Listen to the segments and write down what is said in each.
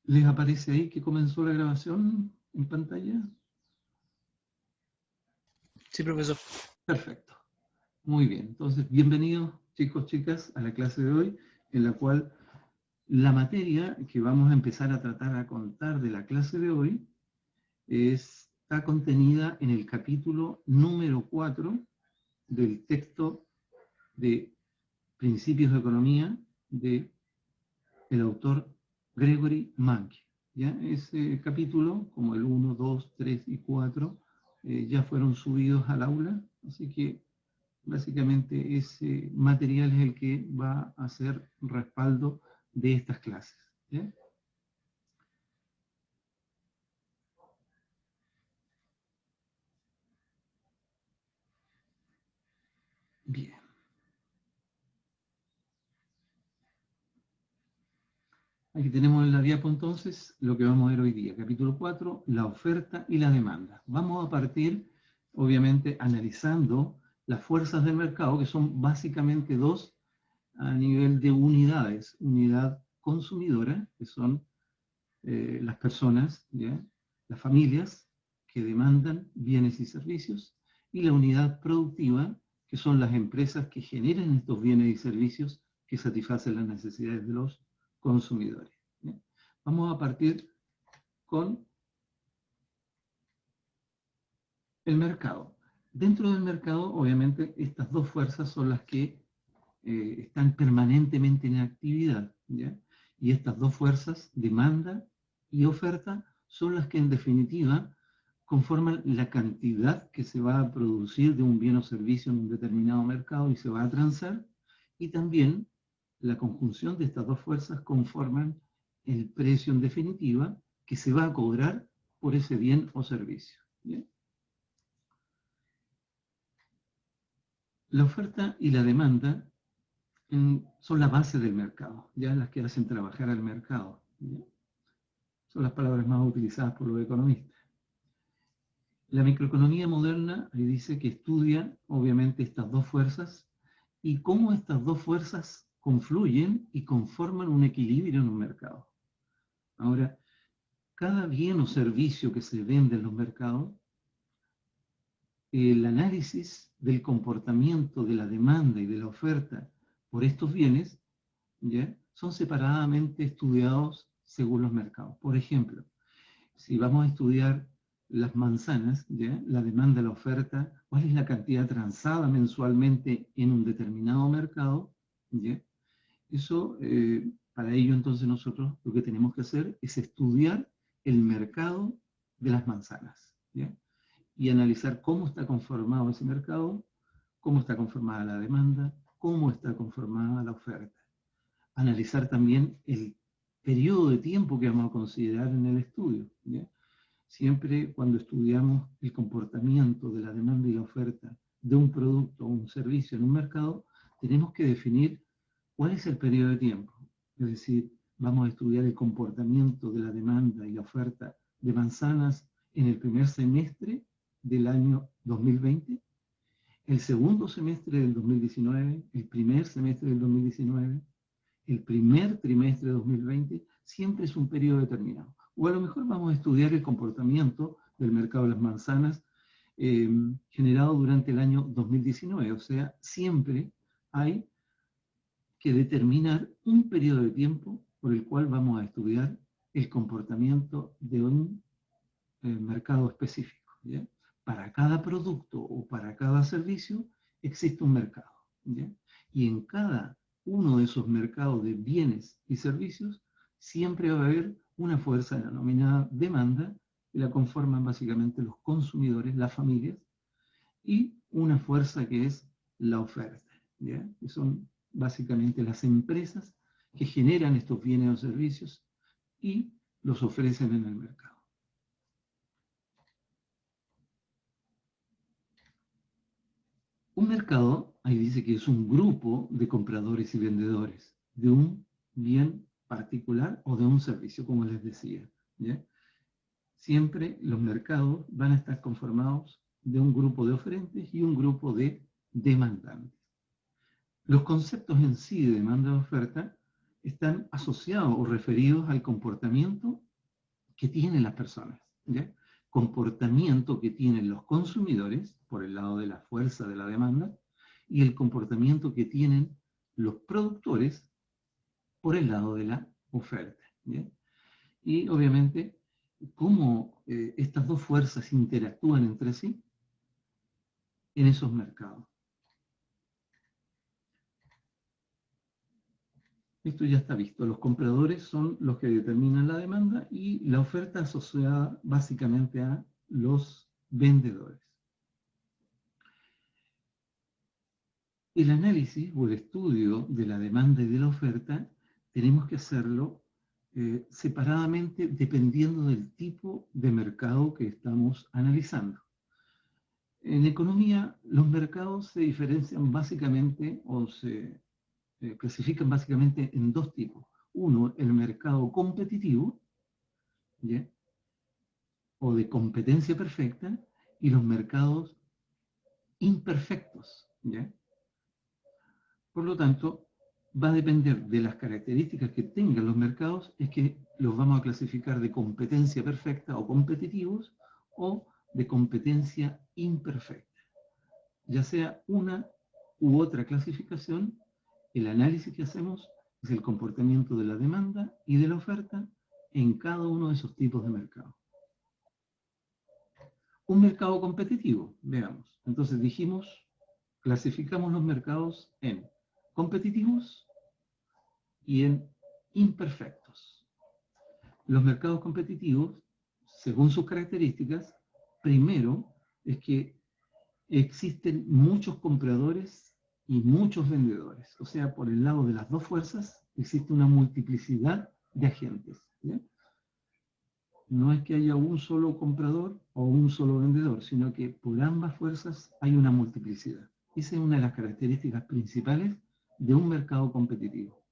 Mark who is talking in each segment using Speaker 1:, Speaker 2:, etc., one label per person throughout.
Speaker 1: ¿Les aparece ahí que comenzó la grabación en pantalla?
Speaker 2: Sí, profesor.
Speaker 1: Perfecto. Muy bien. Entonces, bienvenidos, chicos, chicas, a la clase de hoy, en la cual la materia que vamos a empezar a tratar a contar de la clase de hoy está contenida en el capítulo número 4 del texto de Principios de Economía de el autor Gregory Mankiw. ¿Ya? Ese capítulo, como el 1, 2, 3 y 4, ya fueron subidos al aula, así que básicamente ese material es el que va a ser respaldo de estas clases. ¿Ya? Bien. Aquí tenemos en la diapo entonces lo que vamos a ver hoy día. Capítulo 4, la oferta y la demanda. Vamos a partir, obviamente, analizando las fuerzas del mercado, que son básicamente dos a nivel de unidades. Unidad consumidora, que son las personas, ¿ya? Las familias que demandan bienes y servicios, y la unidad productiva, que son las empresas que generan estos bienes y servicios que satisfacen las necesidades de los consumidores. ¿Ya? Vamos a partir con el mercado. Dentro del mercado, obviamente, estas dos fuerzas son las que están permanentemente en actividad, ¿ya? Y estas dos fuerzas, demanda y oferta, son las que en definitiva conforman la cantidad que se va a producir de un bien o servicio en un determinado mercado y se va a transar, y también la conjunción de estas dos fuerzas conforman el precio en definitiva que se va a cobrar por ese bien o servicio. ¿Bien? La oferta y la demanda son la base del mercado, ya las que hacen trabajar al mercado. ¿Ya? Son las palabras más utilizadas por los economistas. La microeconomía moderna ahí dice que estudia, obviamente, estas dos fuerzas y cómo estas dos fuerzas confluyen y conforman un equilibrio en un mercado. Ahora, cada bien o servicio que se vende en los mercados, el análisis del comportamiento de la demanda y de la oferta por estos bienes, ¿ya? Son separadamente estudiados según los mercados. Por ejemplo, si vamos a estudiar las manzanas, ¿ya? La demanda, la oferta, cuál es la cantidad transada mensualmente en un determinado mercado, ¿ya? Eso, para ello entonces nosotros lo que tenemos que hacer es estudiar el mercado de las manzanas, ¿ya? Y analizar cómo está conformado ese mercado, cómo está conformada la demanda, cómo está conformada la oferta. Analizar también el periodo de tiempo que vamos a considerar en el estudio, ¿ya? Siempre cuando estudiamos el comportamiento de la demanda y la oferta de un producto o un servicio en un mercado, tenemos que definir cuál es el periodo de tiempo. Es decir, vamos a estudiar el comportamiento de la demanda y la oferta de manzanas en el primer semestre del año 2020, el segundo semestre del 2019, el primer semestre del 2019, el primer trimestre de 2020, siempre es un periodo determinado. O a lo mejor vamos a estudiar el comportamiento del mercado de las manzanas generado durante el año 2019. O sea, siempre hay que determinar un periodo de tiempo por el cual vamos a estudiar el comportamiento de un mercado específico. ¿Ya? Para cada producto o para cada servicio existe un mercado. ¿Ya? Y en cada uno de esos mercados de bienes y servicios siempre va a haber una fuerza denominada demanda, que la conforman básicamente los consumidores, las familias, y una fuerza que es la oferta, ¿ya? Que son básicamente las empresas que generan estos bienes o servicios y los ofrecen en el mercado. Un mercado, ahí dice que es un grupo de compradores y vendedores de un bien particular o de un servicio, como les decía, ¿ya? Siempre los mercados van a estar conformados de un grupo de oferentes y un grupo de demandantes. Los conceptos en sí de demanda y oferta están asociados o referidos al comportamiento que tienen las personas, ¿ya? Comportamiento que tienen los consumidores, por el lado de la fuerza de la demanda, y el comportamiento que tienen los productores, por el lado de la oferta, ¿ya? Y obviamente, cómo estas dos fuerzas interactúan entre sí en esos mercados. Esto ya está visto. Los compradores son los que determinan la demanda y la oferta asociada básicamente a los vendedores. El análisis o el estudio de la demanda y de la oferta tenemos que hacerlo separadamente dependiendo del tipo de mercado que estamos analizando. En economía, los mercados se diferencian básicamente o se clasifican básicamente en dos tipos. Uno, el mercado competitivo, ¿ya? O de competencia perfecta, y los mercados imperfectos, ¿ya? Por lo tanto, va a depender de las características que tengan los mercados, es que los vamos a clasificar de competencia perfecta o competitivos, o de competencia imperfecta. Ya sea una u otra clasificación, el análisis que hacemos es el comportamiento de la demanda y de la oferta en cada uno de esos tipos de mercado. Un mercado competitivo, veamos. Entonces dijimos, clasificamos los mercados en competitivos y en imperfectos. Los mercados competitivos, según sus características, primero es que existen muchos compradores y muchos vendedores. O sea, por el lado de las dos fuerzas existe una multiplicidad de agentes, ¿ya? No es que haya un solo comprador o un solo vendedor, sino que por ambas fuerzas hay una multiplicidad. Esa es una de las características principales de un mercado competitivo.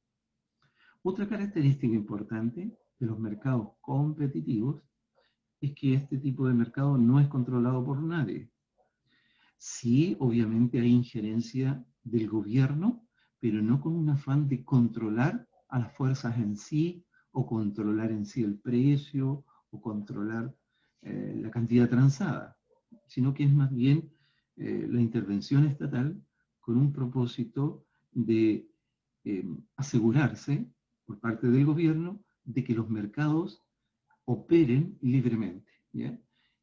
Speaker 1: Otra característica importante de los mercados competitivos es que este tipo de mercado no es controlado por nadie. Sí, obviamente hay injerencia del gobierno, pero no con un afán de controlar a las fuerzas en sí, o controlar en sí el precio, o controlar la cantidad transada, sino que es más bien la intervención estatal con un propósito de asegurarse por parte del gobierno de que los mercados operen libremente, ¿ya?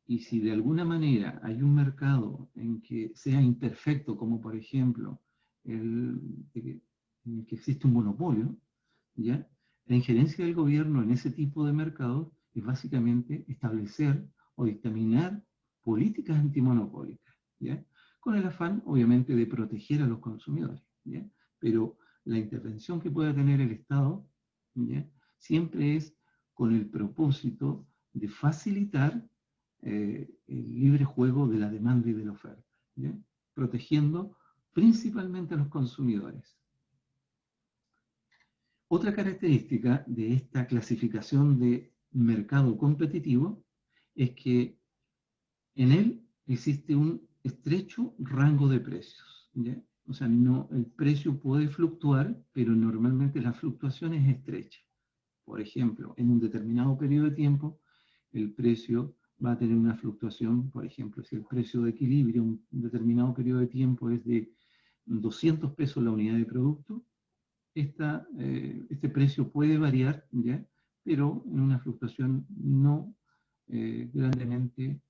Speaker 1: Y si de alguna manera hay un mercado en que sea imperfecto, como por ejemplo en el que existe un monopolio, ¿ya? La injerencia del gobierno en ese tipo de mercados es básicamente establecer o dictaminar políticas antimonopólicas, ¿ya? Con el afán, obviamente, de proteger a los consumidores, ¿ya? Pero la intervención que pueda tener el Estado, ¿ya? Siempre es con el propósito de facilitar el libre juego de la demanda y de la oferta, ¿ya? Protegiendo principalmente a los consumidores. Otra característica de esta clasificación de mercado competitivo es que en él existe un estrecho rango de precios, ¿ya? O sea, no, el precio puede fluctuar, pero normalmente la fluctuación es estrecha. Por ejemplo, en un determinado periodo de tiempo, el precio va a tener una fluctuación. Por ejemplo, si el precio de equilibrio en un determinado periodo de tiempo es de 200 pesos la unidad de producto, este precio puede variar, ¿ya? Pero en una fluctuación no grandemente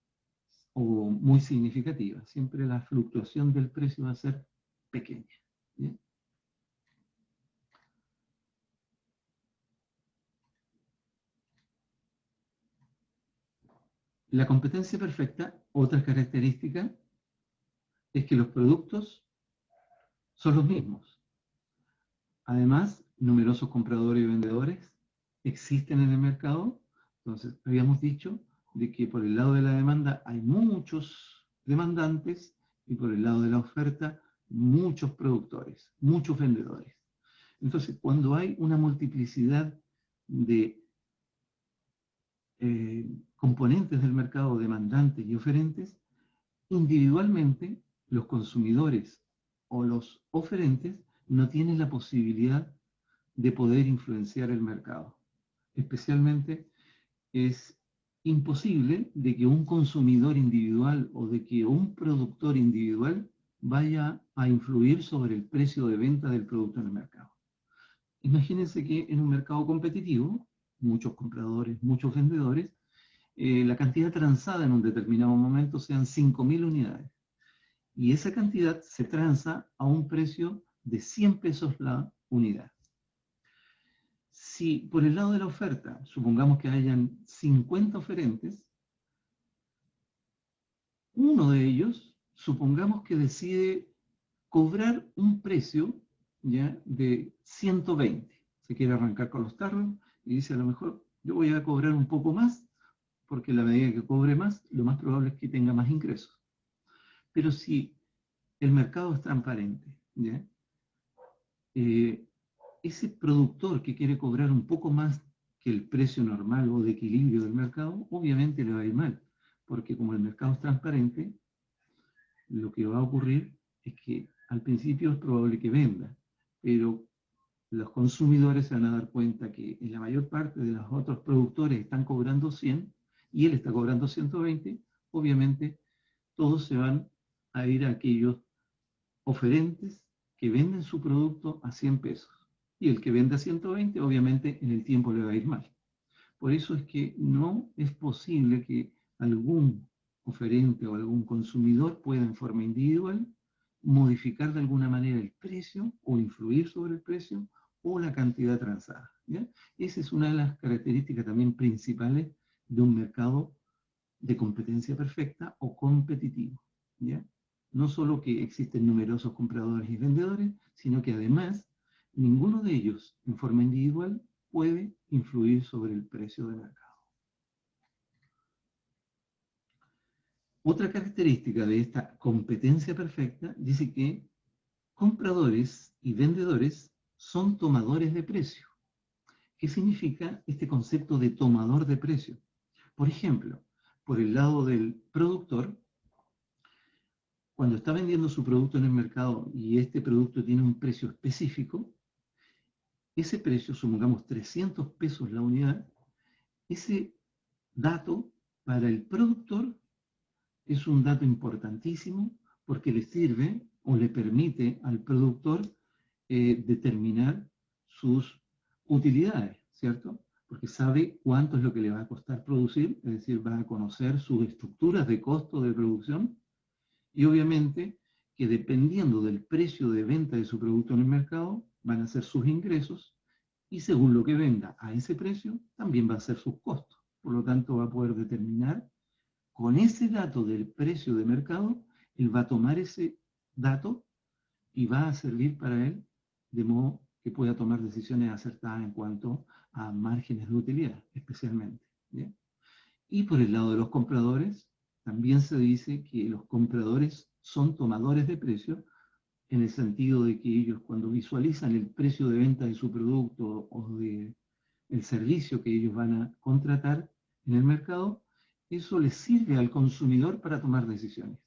Speaker 1: o muy significativa. Siempre la fluctuación del precio va a ser pequeña, ¿ya? La competencia perfecta, otra característica, es que los productos son los mismos. Además, numerosos compradores y vendedores existen en el mercado. Entonces, habíamos dicho de que por el lado de la demanda hay muchos demandantes y por el lado de la oferta muchos productores, muchos vendedores. Entonces, cuando hay una multiplicidad de componentes del mercado, demandantes y oferentes, individualmente los consumidores o los oferentes no tienen la posibilidad de poder influenciar el mercado. Especialmente es imposible de que un consumidor individual o de que un productor individual vaya a influir sobre el precio de venta del producto en el mercado. Imagínense que en un mercado competitivo, muchos compradores, muchos vendedores, la cantidad transada en un determinado momento sean 5.000 unidades. Y esa cantidad se transa a un precio de 100 pesos la unidad. Si por el lado de la oferta, supongamos que hayan 50 oferentes, uno de ellos, supongamos que decide cobrar un precio, ¿ya?, de 120. Se quiere arrancar con los tarros y dice, a lo mejor yo voy a cobrar un poco más, porque a la medida que cobre más, lo más probable es que tenga más ingresos. Pero si el mercado es transparente, ¿ya?, ese productor que quiere cobrar un poco más que el precio normal o de equilibrio del mercado, obviamente le va a ir mal, porque como el mercado es transparente, lo que va a ocurrir es que al principio es probable que venda, pero los consumidores se van a dar cuenta que en la mayor parte de los otros productores están cobrando 100 y él está cobrando 120, obviamente todos se van a ir a aquellos oferentes que venden su producto a 100 pesos. Y el que vende a 120, obviamente en el tiempo le va a ir mal. Por eso es que no es posible que algún oferente o algún consumidor pueda en forma individual modificar de alguna manera el precio o influir sobre el precio o la cantidad transada, ¿ya? Esa es una de las características también principales de un mercado de competencia perfecta o competitivo, ¿ya? No solo que existen numerosos compradores y vendedores, sino que además ninguno de ellos en forma individual puede influir sobre el precio del mercado. Otra característica de esta competencia perfecta dice que compradores y vendedores son tomadores de precio. ¿Qué significa este concepto de tomador de precio? Por ejemplo, por el lado del productor, cuando está vendiendo su producto en el mercado y este producto tiene un precio específico, ese precio, supongamos 300 pesos la unidad, ese dato para el productor es un dato importantísimo porque le sirve o le permite al productor determinar sus utilidades, ¿cierto? Porque sabe cuánto es lo que le va a costar producir, es decir, va a conocer sus estructuras de costo de producción y obviamente que dependiendo del precio de venta de su producto en el mercado, van a ser sus ingresos y según lo que venda a ese precio, también va a ser sus costos. Por lo tanto, va a poder determinar con ese dato del precio de mercado, él va a tomar ese dato y va a servir para él de modo que pueda tomar decisiones acertadas en cuanto a márgenes de utilidad, especialmente, ¿bien? Y por el lado de los compradores, también se dice que los compradores son tomadores de precio en el sentido de que ellos cuando visualizan el precio de venta de su producto o de el servicio que ellos van a contratar en el mercado, eso les sirve al consumidor para tomar decisiones.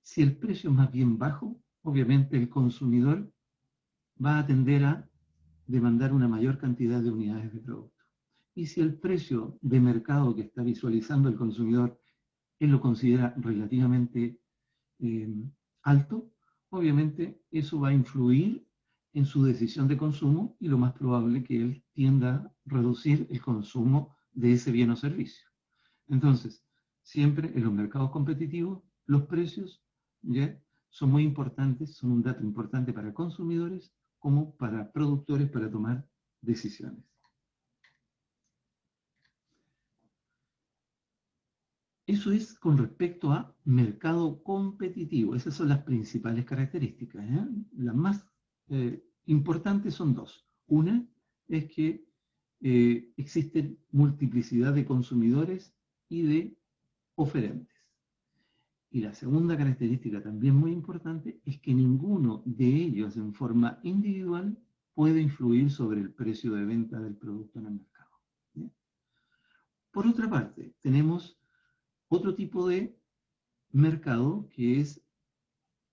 Speaker 1: Si el precio es más bien bajo, obviamente el consumidor va a tender a demandar una mayor cantidad de unidades de producto. Y si el precio de mercado que está visualizando el consumidor él lo considera relativamente alto, obviamente eso va a influir en su decisión de consumo y lo más probable es que él tienda a reducir el consumo de ese bien o servicio. Entonces, siempre en los mercados competitivos, los precios ¿ya? Son muy importantes, son un dato importante para consumidores como para productores para tomar decisiones. Eso es con respecto a mercado competitivo. Esas son las principales características, ¿eh? Las más importantes son dos. Una es que existen multiplicidad de consumidores y de oferentes. Y la segunda característica también muy importante es que ninguno de ellos en forma individual puede influir sobre el precio de venta del producto en el mercado. ¿Bien? Por otra parte, tenemos otro tipo de mercado que es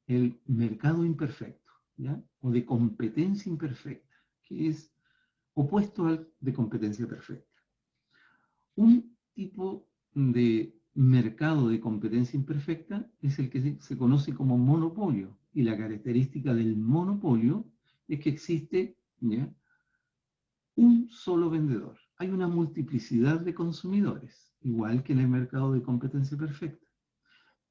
Speaker 1: el mercado imperfecto, ¿ya? O de competencia imperfecta, que es opuesto al de competencia perfecta. Un tipo de mercado de competencia imperfecta es el que se conoce como monopolio, y la característica del monopolio es que existe, ¿ya?, un solo vendedor. Hay una multiplicidad de consumidores, igual que en el mercado de competencia perfecta.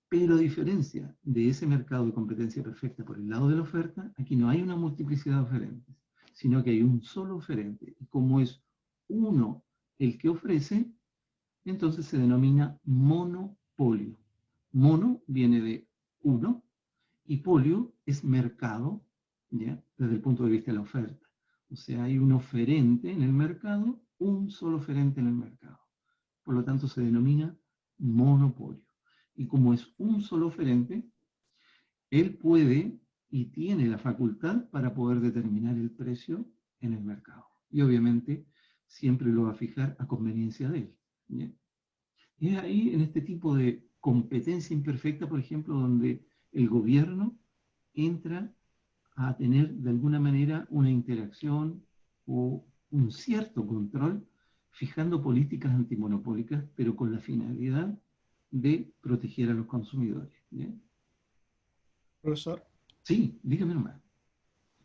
Speaker 1: Pero a diferencia de ese mercado de competencia perfecta por el lado de la oferta, aquí no hay una multiplicidad de oferentes, sino que hay un solo oferente. Y como es uno el que ofrece, entonces se denomina monopolio. Mono viene de uno y polio es mercado, ¿ya?, desde el punto de vista de la oferta. O sea, hay un oferente en el mercado, un solo oferente en el mercado. Por lo tanto, se denomina monopolio. Y como es un solo oferente, él puede y tiene la facultad para poder determinar el precio en el mercado. Y obviamente siempre lo va a fijar a conveniencia de él, ¿ya? Y es ahí, en este tipo de competencia imperfecta, por ejemplo, donde el gobierno entra a tener de alguna manera una interacción o un cierto control, fijando políticas antimonopólicas, pero con la finalidad de proteger a los consumidores, ¿ya?
Speaker 2: Profesor.
Speaker 1: Sí, dígame nomás,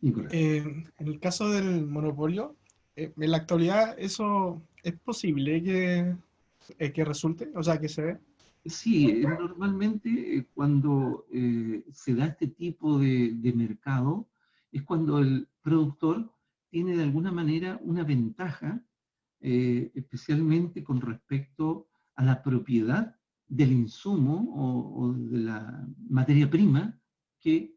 Speaker 1: Nicolás.
Speaker 2: En el caso del monopolio, en la actualidad eso es posible que resulte, o sea, que se dé.
Speaker 1: Sí, normalmente cuando se da este tipo de mercado es cuando el productor tiene de alguna manera una ventaja, especialmente con respecto a la propiedad del insumo o de la materia prima que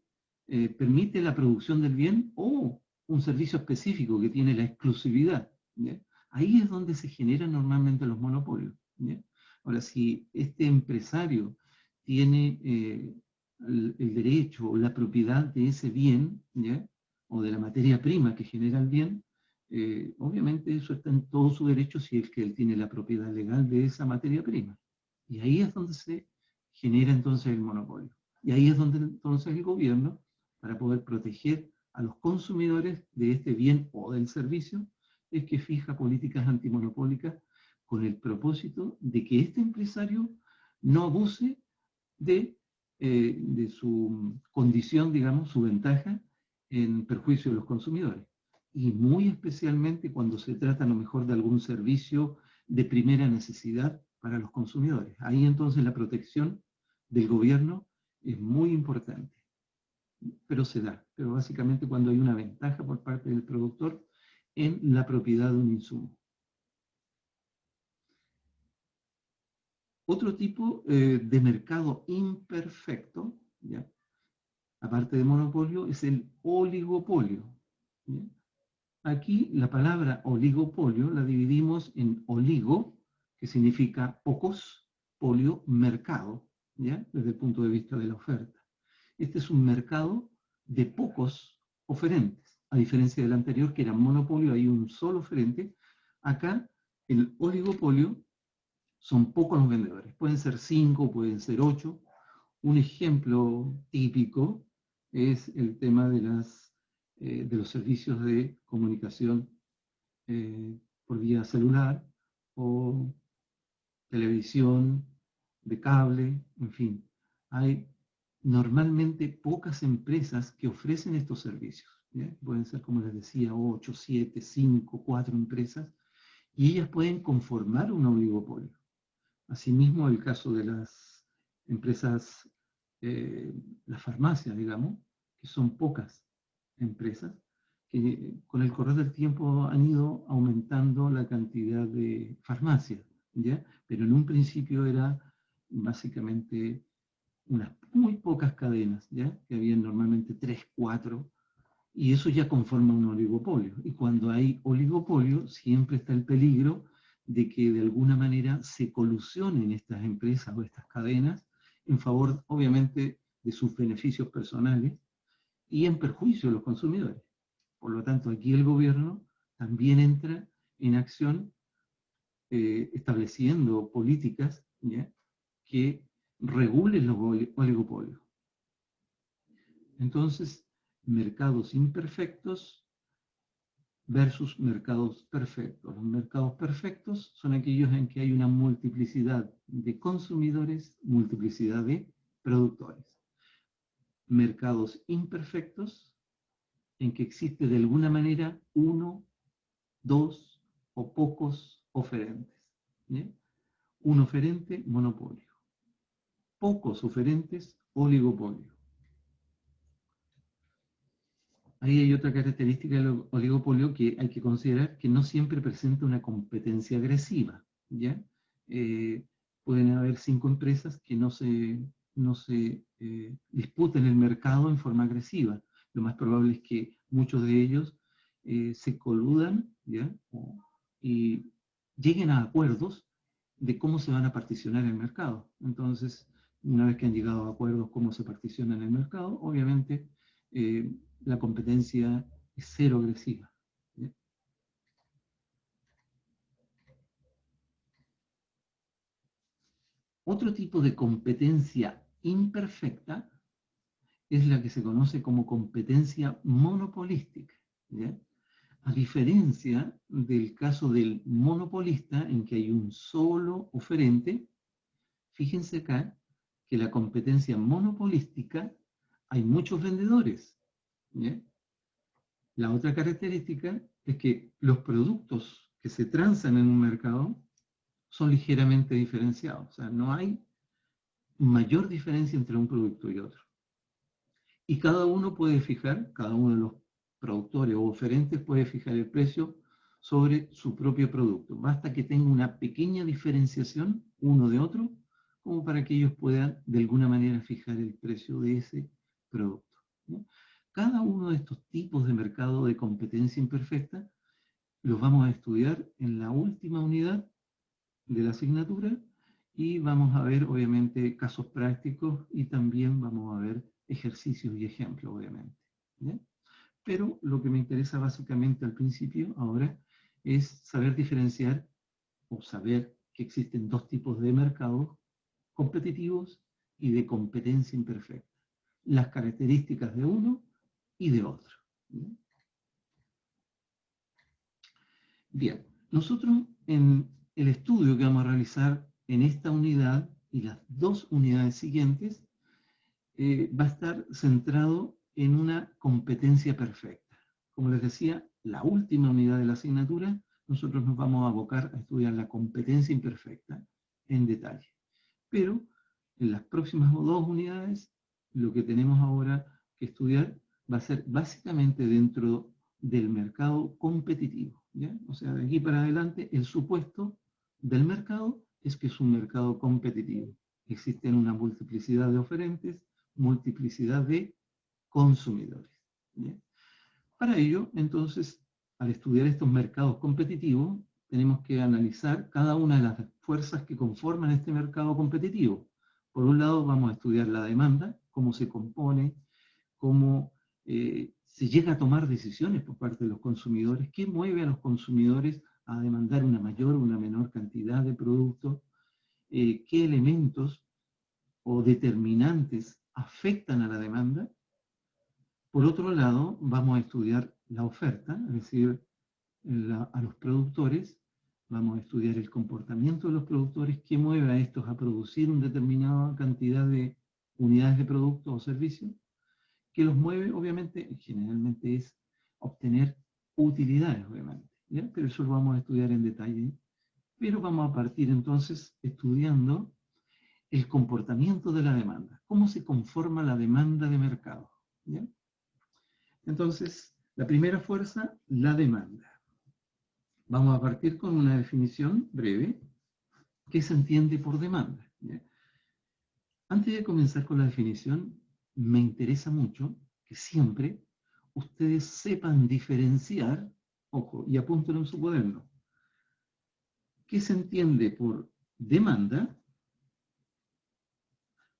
Speaker 1: permite la producción del bien o un servicio específico que tiene la exclusividad, ¿ya? Ahí es donde se generan normalmente los monopolios, ¿ya? Ahora, si este empresario tiene el derecho o la propiedad de ese bien, ¿ya?, o de la materia prima que genera el bien, obviamente eso está en todo su derecho si es que él tiene la propiedad legal de esa materia prima. Y ahí es donde se genera entonces el monopolio. Y ahí es donde entonces el gobierno, para poder proteger a los consumidores de este bien o del servicio, es que fija políticas antimonopólicas con el propósito de que este empresario no abuse de su condición, digamos, su ventaja en perjuicio de los consumidores. Y muy especialmente cuando se trata a lo mejor de algún servicio de primera necesidad para los consumidores. Ahí entonces la protección del gobierno es muy importante, pero se da. Pero básicamente cuando hay una ventaja por parte del productor en la propiedad de un insumo. Otro tipo de mercado imperfecto, ¿ya?, aparte de monopolio, es el oligopolio, ¿ya? Aquí la palabra oligopolio la dividimos en oligo, que significa pocos, polio, mercado, ¿ya?, desde el punto de vista de la oferta. Este es un mercado de pocos oferentes, a diferencia del anterior, que era monopolio, hay un solo oferente. Acá el oligopolio son pocos los vendedores, pueden ser 5, pueden ser 8. Un ejemplo típico es el tema de los servicios de comunicación por vía celular o televisión, de cable, en fin. Hay normalmente pocas empresas que ofrecen estos servicios, ¿ya? Pueden ser, como les decía, 8, 7, 5, 4 empresas, y ellas pueden conformar un oligopolio. Asimismo, el caso de las empresas, las farmacias, digamos, que son pocas empresas, que con el correr del tiempo han ido aumentando la cantidad de farmacias, ¿ya? Pero en un principio era básicamente unas muy pocas cadenas, ¿ya?, que habían normalmente 3, 4, y eso ya conforma un oligopolio. Y cuando hay oligopolio, siempre está el peligro de que de alguna manera se colusionen estas empresas o estas cadenas en favor, obviamente, de sus beneficios personales y en perjuicio de los consumidores. Por lo tanto, aquí el gobierno también entra en acción estableciendo políticas, ¿ya?, que regulen los oligopolios. Entonces, mercados imperfectos versus mercados perfectos. Los mercados perfectos son aquellos en que hay una multiplicidad de consumidores, multiplicidad de productores. Mercados imperfectos en que existe de alguna manera uno, dos o pocos oferentes. ¿Bien? Un oferente, monopolio. Pocos oferentes, oligopolio. Ahí hay otra característica del oligopolio que hay que considerar, que no siempre presenta una competencia agresiva, ¿ya? Pueden haber 5 empresas que no se disputen el mercado en forma agresiva. Lo más probable es que muchos de ellos se coludan, ¿ya? Y lleguen a acuerdos de cómo se van a particionar el mercado. Entonces, una vez que han llegado a acuerdos cómo se particiona en el mercado, obviamente la competencia es cero agresiva. ¿Sí? Otro tipo de competencia imperfecta es la que se conoce como competencia monopolística. ¿Sí? A diferencia del caso del monopolista, en que hay un solo oferente, fíjense acá que la competencia monopolística hay muchos vendedores. ¿Sí? La otra característica es que los productos que se transan en un mercado son ligeramente diferenciados. O sea, no hay mayor diferencia entre un producto y otro. Y cada uno puede fijar, cada uno de los productores o oferentes puede fijar el precio sobre su propio producto. Basta que tenga una pequeña diferenciación uno de otro, como para que ellos puedan de alguna manera fijar el precio de ese producto. ¿No? Cada uno de estos tipos de mercado de competencia imperfecta los vamos a estudiar en la última unidad de la asignatura y vamos a ver obviamente casos prácticos y también vamos a ver ejercicios y ejemplos obviamente. ¿Ya? Pero lo que me interesa básicamente al principio ahora es saber diferenciar o saber que existen dos tipos de mercados competitivos y de competencia imperfecta. Las características de uno y de otro. ¿Ya? Bien, nosotros en el estudio que vamos a realizar en esta unidad y las dos unidades siguientes va a estar centrado en una competencia perfecta. Como les decía, la última unidad de la asignatura, nosotros nos vamos a abocar a estudiar la competencia imperfecta en detalle. Pero en las próximas dos unidades, lo que tenemos ahora que estudiar va a ser básicamente dentro del mercado competitivo. ¿Ya? O sea, de aquí para adelante, el supuesto del mercado es que es un mercado competitivo. Existen una multiplicidad de oferentes, multiplicidad de consumidores. ¿Ya? Para ello, entonces, al estudiar estos mercados competitivos, tenemos que analizar cada una de las fuerzas que conforman este mercado competitivo. Por un lado, vamos a estudiar la demanda, cómo se compone, cómo se llega a tomar decisiones por parte de los consumidores, qué mueve a los consumidores a demandar una mayor o una menor cantidad de productos, qué elementos o determinantes afectan a la demanda. Por otro lado, vamos a estudiar la oferta, es decir, a los productores, vamos a estudiar el comportamiento de los productores, qué mueve a estos a producir una determinada cantidad de unidades de productos o servicios, que los mueve, obviamente, generalmente es obtener utilidades, obviamente, ¿ya? Pero eso lo vamos a estudiar en detalle. Pero vamos a partir entonces estudiando el comportamiento de la demanda, cómo se conforma la demanda de mercado, ¿ya? Entonces, la primera fuerza, la demanda. Vamos a partir con una definición breve. ¿Qué se entiende por demanda? ¿Ya? Antes de comenzar con la definición, me interesa mucho que siempre ustedes sepan diferenciar, ojo, y apúntenlo en su cuaderno, qué se entiende por demanda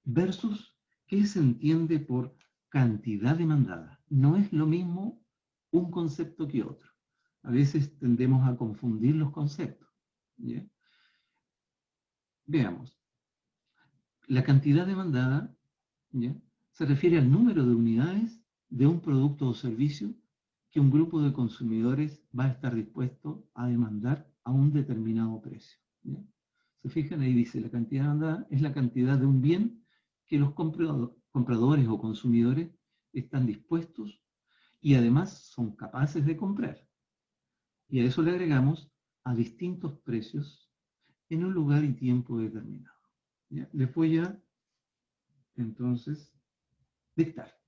Speaker 1: versus qué se entiende por cantidad demandada. No es lo mismo un concepto que otro. A veces tendemos a confundir los conceptos. ¿Ya? Veamos. La cantidad demandada, ¿ya?, se refiere al número de unidades de un producto o servicio que un grupo de consumidores va a estar dispuesto a demandar a un determinado precio. ¿Ya? Se fijan, ahí dice, la cantidad demandada es la cantidad de un bien que los compradores o consumidores están dispuestos y además son capaces de comprar. Y a eso le agregamos a distintos precios en un lugar y tiempo determinado. ¿Ya? Les voy a, entonces, dictar.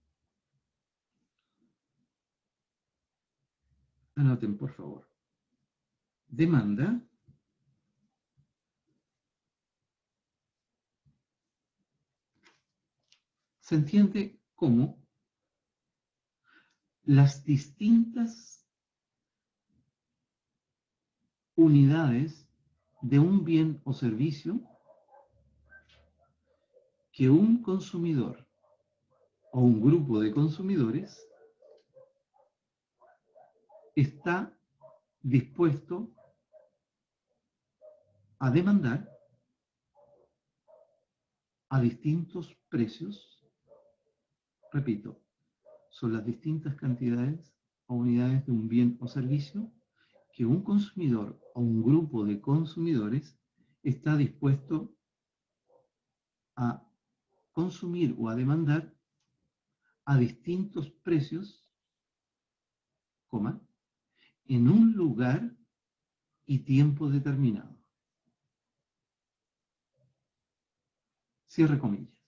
Speaker 1: Anoten, por favor. Demanda se entiende como las distintas unidades de un bien o servicio que un consumidor o un grupo de consumidores está dispuesto a demandar a distintos precios. Repito, son las distintas cantidades o unidades de un bien o servicio que un consumidor o un grupo de consumidores está dispuesto a consumir o a demandar a distintos precios, coma, en un lugar y tiempo determinado. Cierre comillas.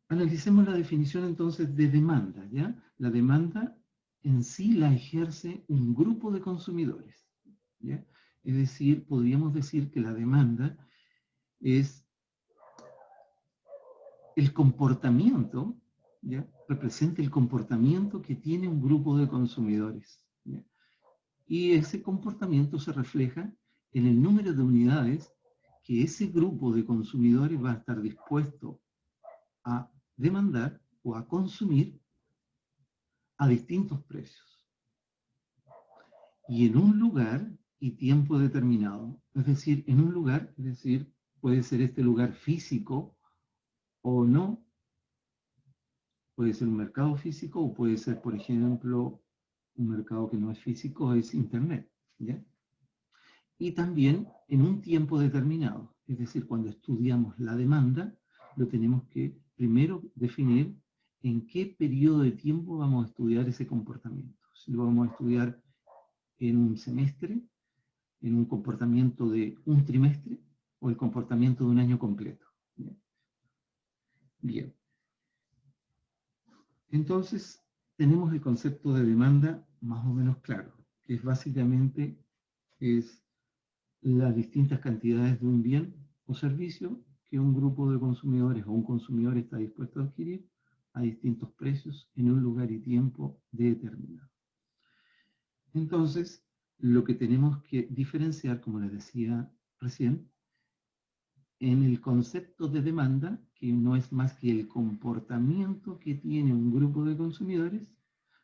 Speaker 1: Analicemos la definición entonces de demanda, ¿ya? La demanda en sí la ejerce un grupo de consumidores, ¿ya? Es decir, podríamos decir que la demanda es el comportamiento, ¿ya? Representa el comportamiento que tiene un grupo de consumidores, ¿ya? Y ese comportamiento se refleja en el número de unidades que ese grupo de consumidores va a estar dispuesto a demandar o a consumir a distintos precios y en un lugar y tiempo determinado. Es decir, en un lugar, es decir, puede ser este lugar físico o no, puede ser un mercado físico o puede ser, por ejemplo, un mercado que no es físico, es Internet, ¿ya? Y también en un tiempo determinado. Es decir, cuando estudiamos la demanda, lo tenemos que primero definir en qué periodo de tiempo vamos a estudiar ese comportamiento. Si lo vamos a estudiar en un semestre, en un comportamiento de un trimestre o el comportamiento de un año completo. Bien. Bien. Entonces, tenemos el concepto de demanda más o menos claro, que es básicamente las distintas cantidades de un bien o servicio que un grupo de consumidores o un consumidor está dispuesto a adquirir a distintos precios en un lugar y tiempo determinado. Entonces, lo que tenemos que diferenciar, como les decía recién, en el concepto de demanda, que no es más que el comportamiento que tiene un grupo de consumidores,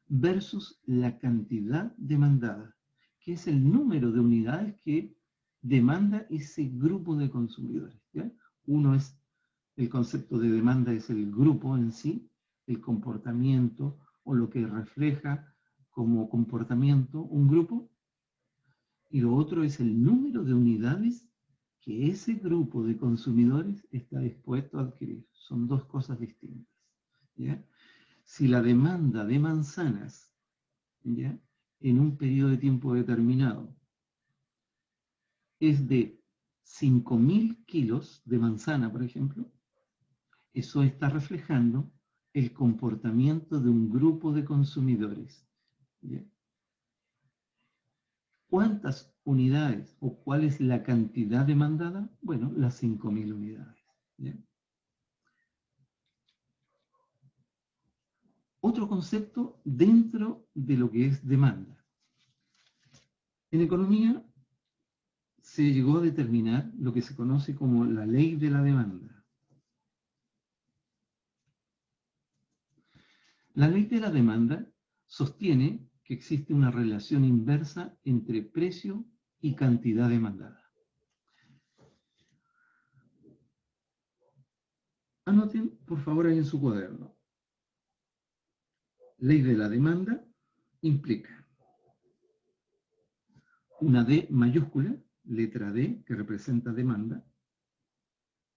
Speaker 1: versus la cantidad demandada, que es el número de unidades que demanda ese grupo de consumidores, ¿ya? Uno es, el concepto de demanda es el grupo en sí, el comportamiento o lo que refleja como comportamiento un grupo, y lo otro es el número de unidades que ese grupo de consumidores está dispuesto a adquirir. Son dos cosas distintas, ¿ya? Si la demanda de manzanas, ¿ya?, en un periodo de tiempo determinado es de 5.000 kilos de manzana, por ejemplo, eso está reflejando el comportamiento de un grupo de consumidores, ¿ya? ¿Cuántas unidades o cuál es la cantidad demandada? Bueno, las 5.000 unidades, ¿ya? Otro concepto dentro de lo que es demanda. En economía se llegó a determinar lo que se conoce como la ley de la demanda. La ley de la demanda sostiene que existe una relación inversa entre precio y cantidad demandada. Anoten, por favor, ahí en su cuaderno. Ley de la demanda implica una D mayúscula, letra D, que representa demanda.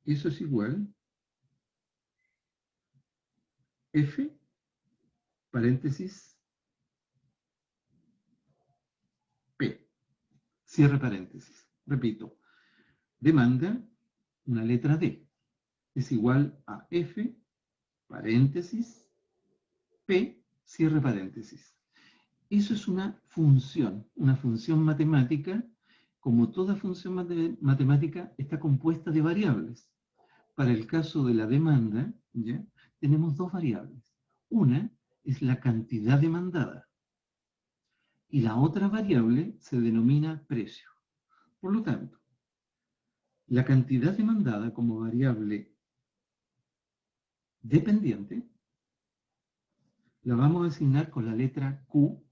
Speaker 1: Eso es igual F, paréntesis, P, cierre paréntesis. Repito, demanda, una letra D, es igual a F, paréntesis, P, cierre paréntesis. Eso es una función matemática. Como toda función matemática, está compuesta de variables. Para el caso de la demanda, ¿ya?, tenemos dos variables. Una es la cantidad demandada y la otra variable se denomina precio. Por lo tanto, la cantidad demandada como variable dependiente la vamos a asignar con la letra Q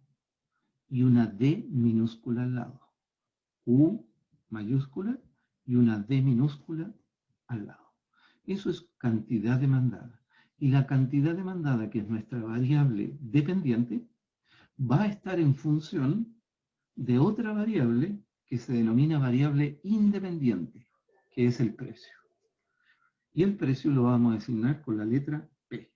Speaker 1: y una D minúscula al lado. Q mayúscula y una D minúscula al lado. Eso es cantidad demandada. Y la cantidad demandada, que es nuestra variable dependiente, va a estar en función de otra variable que se denomina variable independiente, que es el precio. Y el precio lo vamos a asignar con la letra P.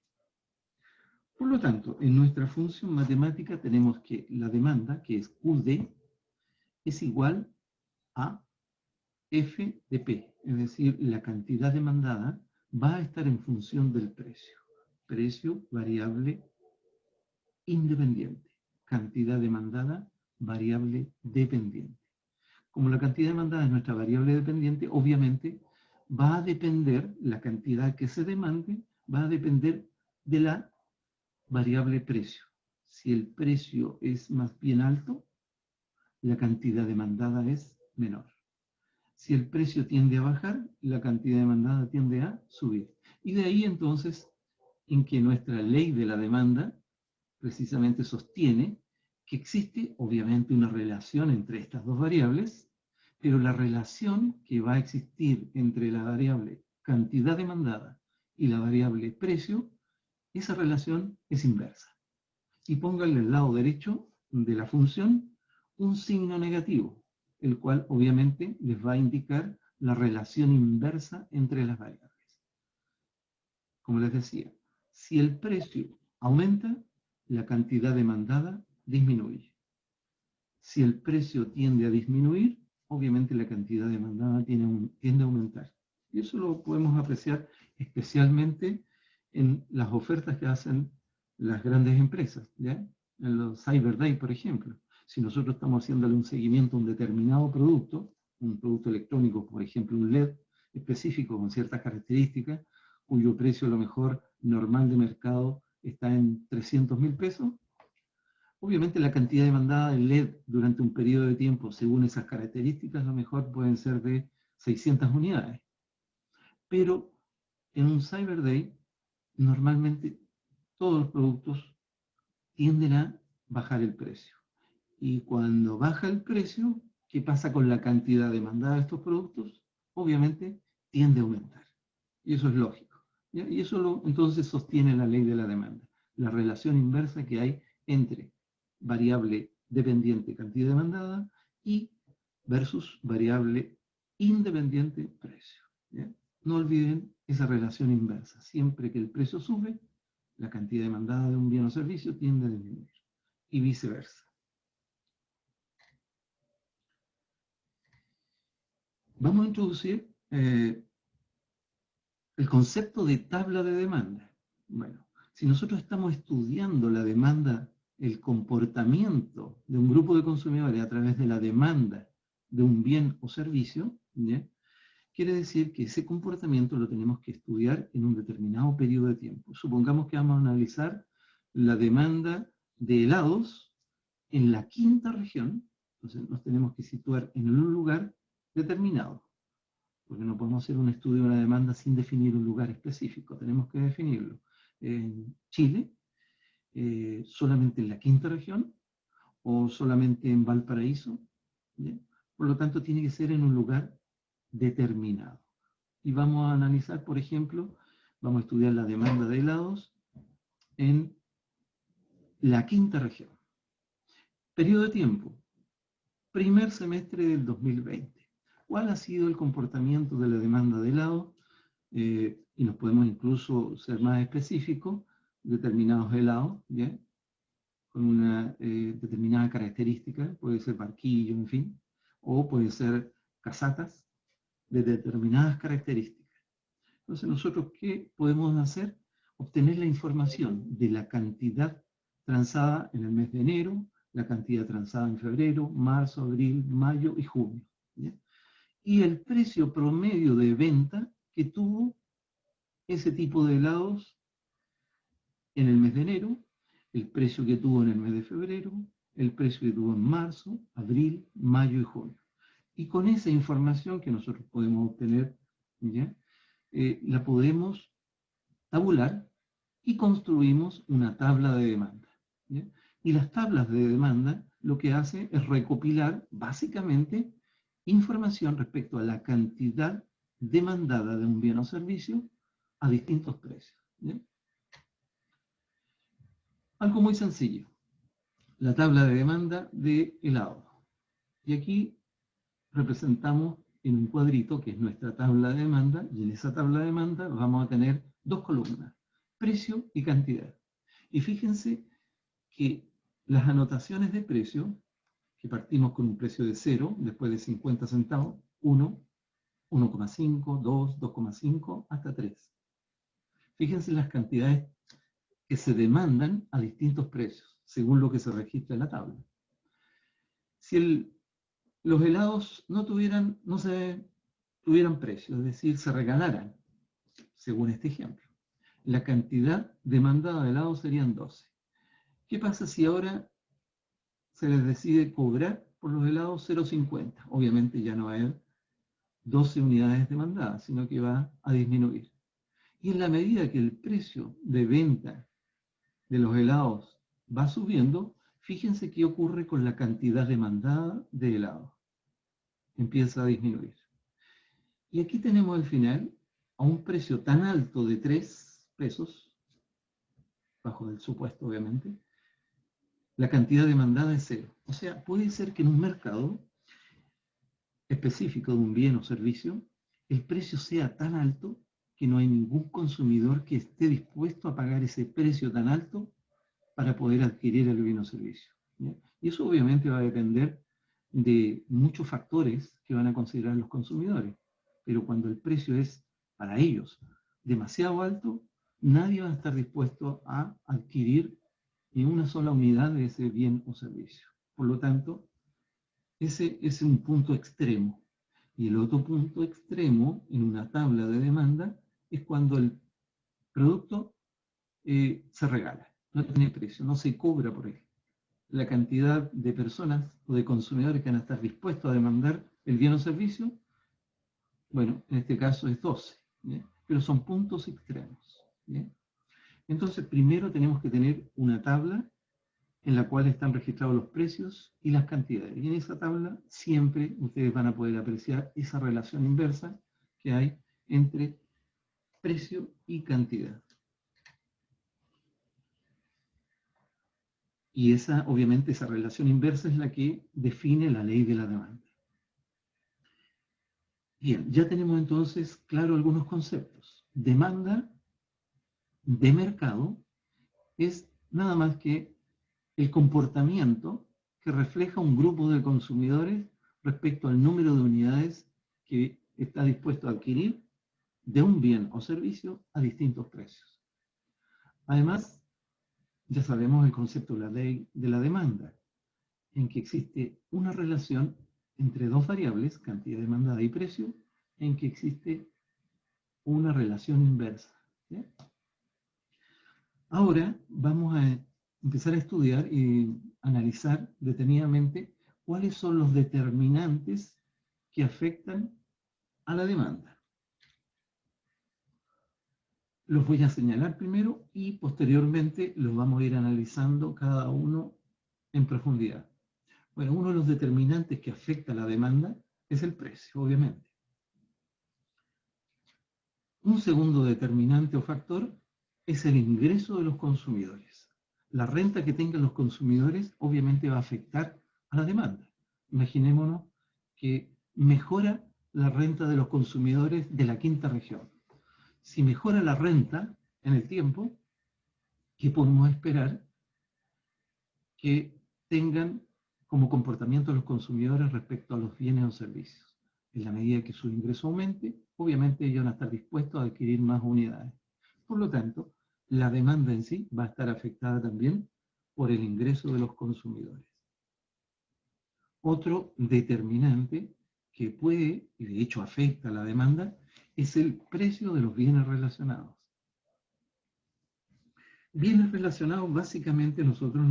Speaker 1: Por lo tanto, en nuestra función matemática tenemos que la demanda, que es QD, es igual a F de P, es decir, la cantidad demandada va a estar en función del precio. Precio, variable independiente. Cantidad demandada, variable dependiente. Como la cantidad demandada es nuestra variable dependiente, obviamente va a depender, la cantidad que se demande, va a depender de la variable precio. Si el precio es más bien alto, la cantidad demandada es menor. Si el precio tiende a bajar, la cantidad demandada tiende a subir. Y de ahí entonces en que nuestra ley de la demanda precisamente sostiene que existe obviamente una relación entre estas dos variables, pero la relación que va a existir entre la variable cantidad demandada y la variable precio, esa relación es inversa. Y pónganle al lado derecho de la función un signo negativo, el cual obviamente les va a indicar la relación inversa entre las variables. Como les decía, si el precio aumenta, la cantidad demandada disminuye. Si el precio tiende a disminuir, obviamente la cantidad demandada tiende a aumentar. Y eso lo podemos apreciar especialmente en las ofertas que hacen las grandes empresas, ¿ya? En los Cyber Day, por ejemplo. Si nosotros estamos haciéndole un seguimiento a un determinado producto, un producto electrónico, por ejemplo, un LED específico con ciertas características, cuyo precio a lo mejor normal de mercado está en 300.000 pesos, obviamente la cantidad demandada del LED durante un periodo de tiempo, según esas características, a lo mejor pueden ser de 600 unidades. Pero en un Cyber Day, normalmente todos los productos tienden a bajar el precio. Y cuando baja el precio, ¿qué pasa con la cantidad demandada de estos productos? Obviamente tiende a aumentar. Y eso es lógico. ¿Ya? Y eso entonces sostiene la ley de la demanda. La relación inversa que hay entre variable dependiente cantidad demandada y versus variable independiente precio. ¿Ya? No olviden esa relación inversa. Siempre que el precio sube, la cantidad demandada de un bien o servicio tiende a disminuir. Y viceversa. Vamos a introducir el concepto de tabla de demanda. Bueno, si nosotros estamos estudiando la demanda, el comportamiento de un grupo de consumidores a través de la demanda de un bien o servicio, ¿ya?, quiere decir que ese comportamiento lo tenemos que estudiar en un determinado periodo de tiempo. Supongamos que vamos a analizar la demanda de helados en la quinta región, entonces nos tenemos que situar en un lugar determinado, porque no podemos hacer un estudio de una demanda sin definir un lugar específico, tenemos que definirlo. En Chile, solamente en la quinta región, o solamente en Valparaíso, ¿ya? Por lo tanto, tiene que ser en un lugar determinado. Y vamos a analizar, por ejemplo, vamos a estudiar la demanda de helados en la quinta región. Periodo de tiempo, primer semestre del 2020. ¿Cuál ha sido el comportamiento de la demanda de helado? Y nos podemos incluso ser más específicos, determinados helados, ¿ya? Con una determinada característica, puede ser barquillo, en fin, o puede ser casatas de determinadas características. Entonces, ¿nosotros qué podemos hacer? Obtener la información de la cantidad transada en el mes de enero, la cantidad transada en febrero, marzo, abril, mayo y junio, ¿ya? Y el precio promedio de venta que tuvo ese tipo de helados en el mes de enero, el precio que tuvo en el mes de febrero, el precio que tuvo en marzo, abril, mayo y junio. Y con esa información que nosotros podemos obtener, ¿ya? La podemos tabular y construimos una tabla de demanda, ¿ya? Y las tablas de demanda lo que hace es recopilar básicamente información respecto a la cantidad demandada de un bien o servicio a distintos precios, ¿ya? Algo muy sencillo, la tabla de demanda de helado. Y aquí representamos en un cuadrito que es nuestra tabla de demanda, y en esa tabla de demanda vamos a tener dos columnas, precio y cantidad. Y fíjense que las anotaciones de precio, que partimos con un precio de 0, después de 50 centavos, 1, 1,5, 2, 2,5, hasta 3. Fíjense las cantidades que se demandan a distintos precios, según lo que se registra en la tabla. Si los helados no tuvieran precio, es decir, se regalaran, según este ejemplo, la cantidad demandada de helados serían 12. ¿Qué pasa si ahora se les decide cobrar por los helados 0,50? Obviamente ya no va a haber 12 unidades demandadas, sino que va a disminuir. Y en la medida que el precio de venta de los helados va subiendo, fíjense qué ocurre con la cantidad demandada de helados. Empieza a disminuir. Y aquí tenemos al final, a un precio tan alto de 3 pesos, bajo el supuesto obviamente, la cantidad demandada es 0. O sea, puede ser que en un mercado específico de un bien o servicio, el precio sea tan alto que no hay ningún consumidor que esté dispuesto a pagar ese precio tan alto para poder adquirir el bien o servicio, ¿ya? Y eso obviamente va a depender de muchos factores que van a considerar los consumidores. Pero cuando el precio es para ellos demasiado alto, nadie va a estar dispuesto a adquirir ni una sola unidad de ese bien o servicio. Por lo tanto, ese es un punto extremo. Y el otro punto extremo en una tabla de demanda es cuando el producto se regala, no tiene precio, no se cobra por él. La cantidad de personas o de consumidores que van a estar dispuestos a demandar el bien o servicio, bueno, en este caso es 12, ¿ya? Pero son puntos extremos, ¿ya? Entonces, primero tenemos que tener una tabla en la cual están registrados los precios y las cantidades. Y en esa tabla siempre ustedes van a poder apreciar esa relación inversa que hay entre precio y cantidad. Y obviamente, esa relación inversa es la que define la ley de la demanda. Bien, ya tenemos entonces claro algunos conceptos. Demanda de mercado es nada más que el comportamiento que refleja un grupo de consumidores respecto al número de unidades que está dispuesto a adquirir de un bien o servicio a distintos precios. Además, ya sabemos el concepto de la ley de la demanda, en que existe una relación entre dos variables, cantidad demandada y precio, en que existe una relación inversa, ¿sí? Ahora vamos a empezar a estudiar y analizar detenidamente cuáles son los determinantes que afectan a la demanda. Los voy a señalar primero y posteriormente los vamos a ir analizando cada uno en profundidad. Bueno, uno de los determinantes que afecta a la demanda es el precio, obviamente. Un segundo determinante o factor es el ingreso de los consumidores. la renta que tengan los consumidores obviamente va a afectar a la demanda. Imaginémonos que mejora la renta de los consumidores de la quinta región. Si mejora la renta en el tiempo, ¿qué podemos esperar que tengan como comportamiento los consumidores respecto a los bienes o servicios? En la medida que su ingreso aumente, obviamente ellos van a estar dispuestos a adquirir más unidades. Por lo tanto, la demanda en sí va a estar afectada también por el ingreso de los consumidores. Otro determinante que puede, y de hecho afecta a la demanda, es el precio de los bienes relacionados. Bienes relacionados, básicamente nosotros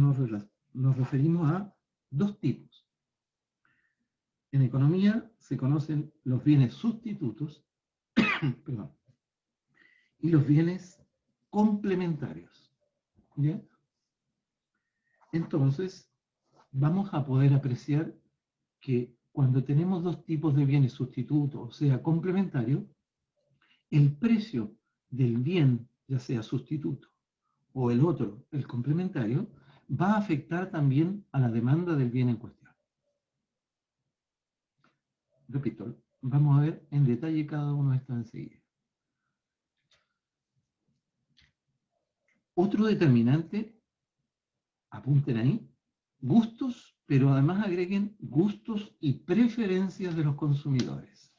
Speaker 1: nos referimos a dos tipos. En economía se conocen los bienes sustitutos perdón, y los bienes complementarios. ¿Ya? Entonces, vamos a poder apreciar que cuando tenemos dos tipos de bienes sustitutos, o sea, complementarios, el precio del bien, ya sea sustituto, o el otro, el complementario, va a afectar también a la demanda del bien en cuestión. Repito, vamos a ver en detalle cada uno de estos enseguida. Otro determinante, apunten ahí, gustos, pero además agreguen gustos y preferencias de los consumidores.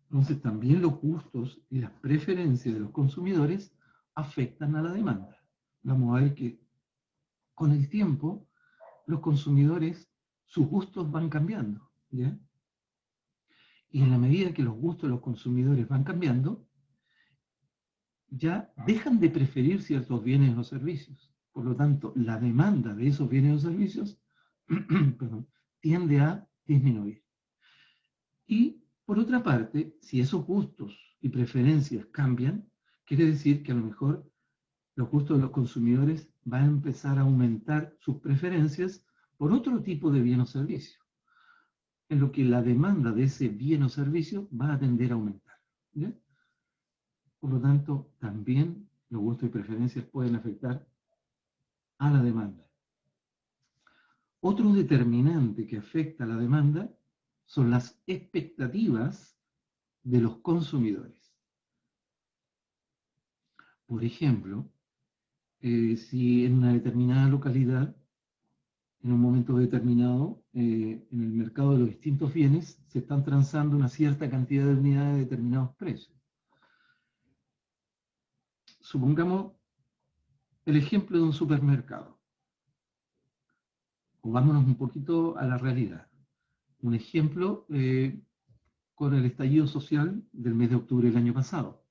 Speaker 1: Entonces también los gustos y las preferencias de los consumidores afectan a la demanda. Vamos a ver que con el tiempo los consumidores, sus gustos van cambiando, ¿ya? Y en la medida que los gustos de los consumidores van cambiando, ya dejan de preferir ciertos bienes o servicios. Por lo tanto, la demanda de esos bienes o servicios perdón, tiende a disminuir. Y por otra parte, si esos gustos y preferencias cambian, quiere decir que a lo mejor los gustos de los consumidores van a empezar a aumentar sus preferencias por otro tipo de bien o servicio, en lo que la demanda de ese bien o servicio va a tender a aumentar. ¿Ya? Por lo tanto, también los gustos y preferencias pueden afectar a la demanda. Otro determinante que afecta a la demanda son las expectativas de los consumidores. Por ejemplo, si en una determinada localidad, en un momento determinado, en el mercado de los distintos bienes, se están transando una cierta cantidad de unidades de determinados precios. Supongamos el ejemplo de un supermercado. O vámonos un poquito a la realidad. Un ejemplo con el estallido social del mes de octubre del año pasado.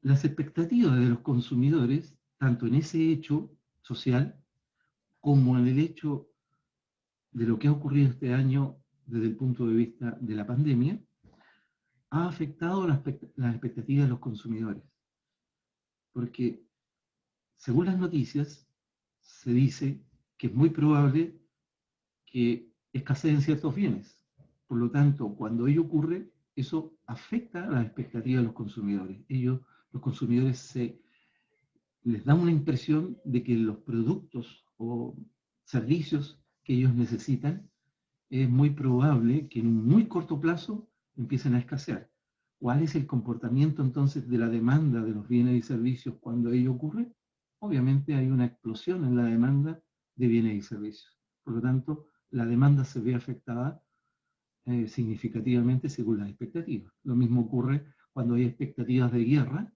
Speaker 1: Las expectativas de los consumidores, tanto en ese hecho social como en el hecho de lo que ha ocurrido este año desde el punto de vista de la pandemia, ha afectado las expectativas de los consumidores. Porque, según las noticias, se dice que es muy probable que escaseen ciertos bienes. Por lo tanto, cuando ello ocurre, eso afecta a las expectativas de los consumidores. Los consumidores les da una impresión de que los productos o servicios que ellos necesitan es muy probable que en un muy corto plazo empiecen a escasear. ¿Cuál es el comportamiento entonces de la demanda de los bienes y servicios cuando ello ocurre? Obviamente hay una explosión en la demanda de bienes y servicios. Por lo tanto, la demanda se ve afectada significativamente según las expectativas. Lo mismo ocurre cuando hay expectativas de guerra.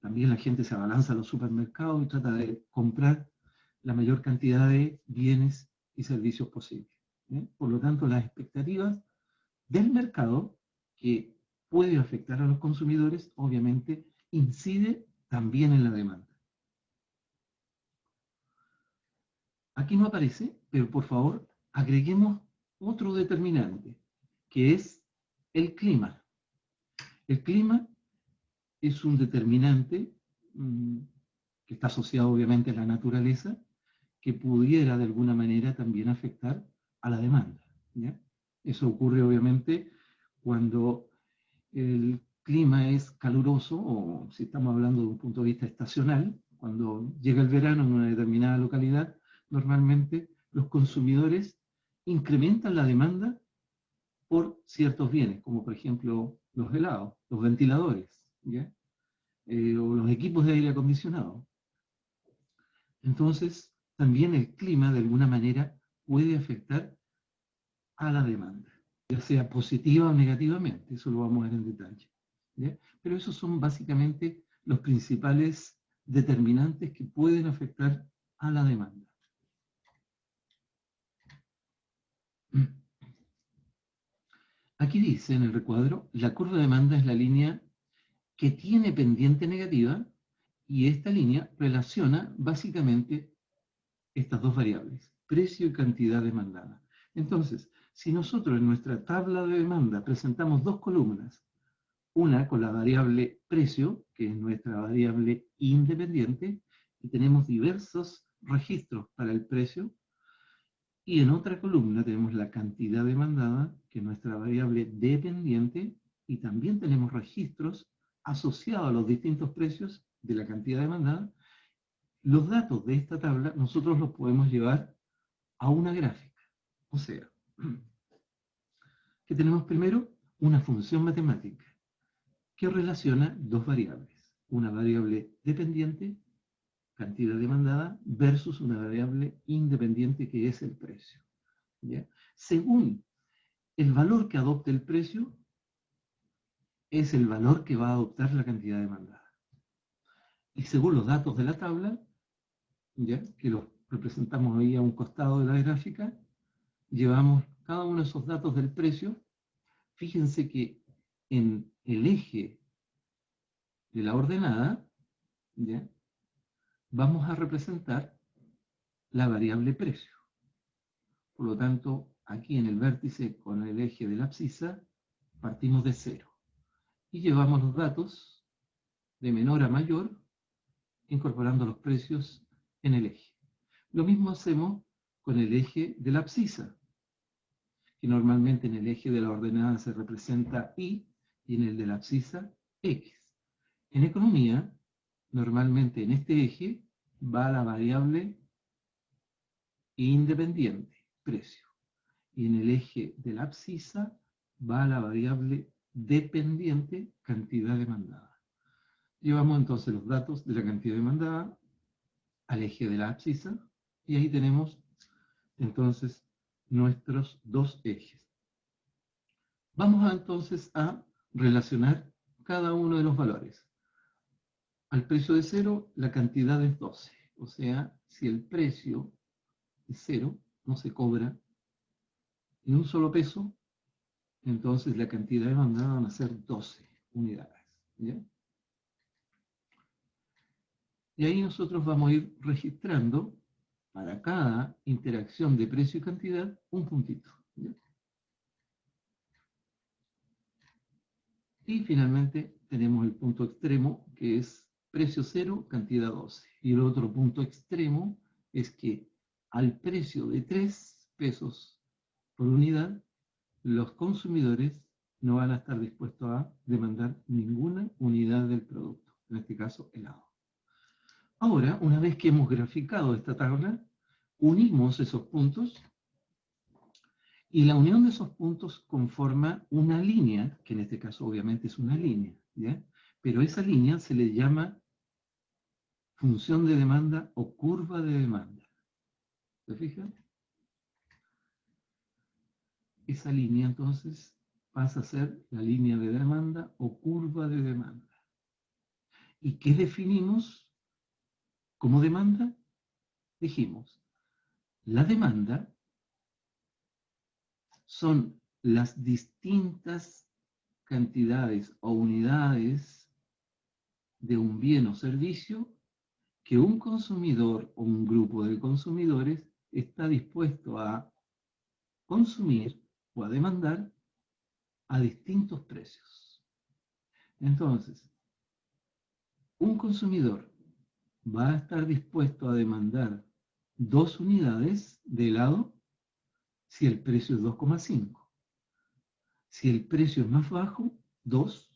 Speaker 1: También la gente se abalanza a los supermercados y trata de comprar la mayor cantidad de bienes y servicios posibles. Por lo tanto, las expectativas del mercado, que puede afectar a los consumidores, obviamente incide también en la demanda. Aquí no aparece, pero por favor agreguemos otro determinante, que es el clima. El clima es un determinante que está asociado obviamente a la naturaleza, que pudiera de alguna manera también afectar a la demanda. ¿Ya? Eso ocurre obviamente cuando el clima es caluroso, o si estamos hablando de un punto de vista estacional, cuando llega el verano en una determinada localidad, normalmente los consumidores incrementan la demanda por ciertos bienes, como por ejemplo los helados, los ventiladores, ¿ya? O los equipos de aire acondicionado. Entonces, también el clima de alguna manera puede afectar a la demanda, ya sea positiva o negativamente, eso lo vamos a ver en detalle, ¿ya? Pero esos son básicamente los principales determinantes que pueden afectar a la demanda. Aquí dice en el recuadro, la curva de demanda es la línea que tiene pendiente negativa y esta línea relaciona básicamente estas dos variables, precio y cantidad demandada. Entonces, si nosotros en nuestra tabla de demanda presentamos dos columnas, una con la variable precio, que es nuestra variable independiente, y tenemos diversos registros para el precio, y en otra columna tenemos la cantidad demandada, que es nuestra variable dependiente, y también tenemos registros asociados a los distintos precios de la cantidad demandada. Los datos de esta tabla nosotros los podemos llevar a una gráfica. O sea, que tenemos primero una función matemática que relaciona dos variables. Una variable dependiente, cantidad demandada, versus una variable independiente que es el precio, ¿ya? Según el valor que adopte el precio, es el valor que va a adoptar la cantidad demandada. Y según los datos de la tabla, ¿ya? Que los representamos ahí a un costado de la gráfica, llevamos cada uno de esos datos del precio. Fíjense que en el eje de la ordenada, ¿ya? Vamos a representar la variable precio. Por lo tanto, aquí en el vértice con el eje de la abscisa, partimos de 0. Y llevamos los datos de menor a mayor, incorporando los precios en el eje. Lo mismo hacemos con el eje de la abscisa, que normalmente en el eje de la ordenada se representa Y, y en el de la abscisa, X. En economía, normalmente en este eje va la variable independiente, precio. Y en el eje de la abscisa va la variable dependiente, cantidad demandada. Llevamos entonces los datos de la cantidad demandada al eje de la abscisa y ahí tenemos entonces nuestros dos ejes. Vamos entonces a relacionar cada uno de los valores. Al precio de 0, la cantidad es 12. O sea, si el precio es 0, no se cobra ni un solo peso, entonces la cantidad demandada van a ser 12 unidades, ¿ya? Y ahí nosotros vamos a ir registrando para cada interacción de precio y cantidad un puntito, ¿ya? Y finalmente tenemos el punto extremo, que es precio 0, cantidad 12. Y el otro punto extremo es que al precio de 3 pesos por unidad, los consumidores no van a estar dispuestos a demandar ninguna unidad del producto, en este caso helado. Ahora, una vez que hemos graficado esta tabla, unimos esos puntos y la unión de esos puntos conforma una línea, que en este caso obviamente es una línea, ¿ya? Pero esa línea se le llama función de demanda o curva de demanda. ¿Se fijan? Esa línea entonces pasa a ser la línea de demanda o curva de demanda. ¿Y qué definimos como demanda? Dijimos, la demanda son las distintas cantidades o unidades de un bien o servicio que un consumidor o un grupo de consumidores está dispuesto a consumir o a demandar a distintos precios. Entonces, un consumidor va a estar dispuesto a demandar 2 unidades de helado si el precio es 2,5. Si el precio es más bajo, 2.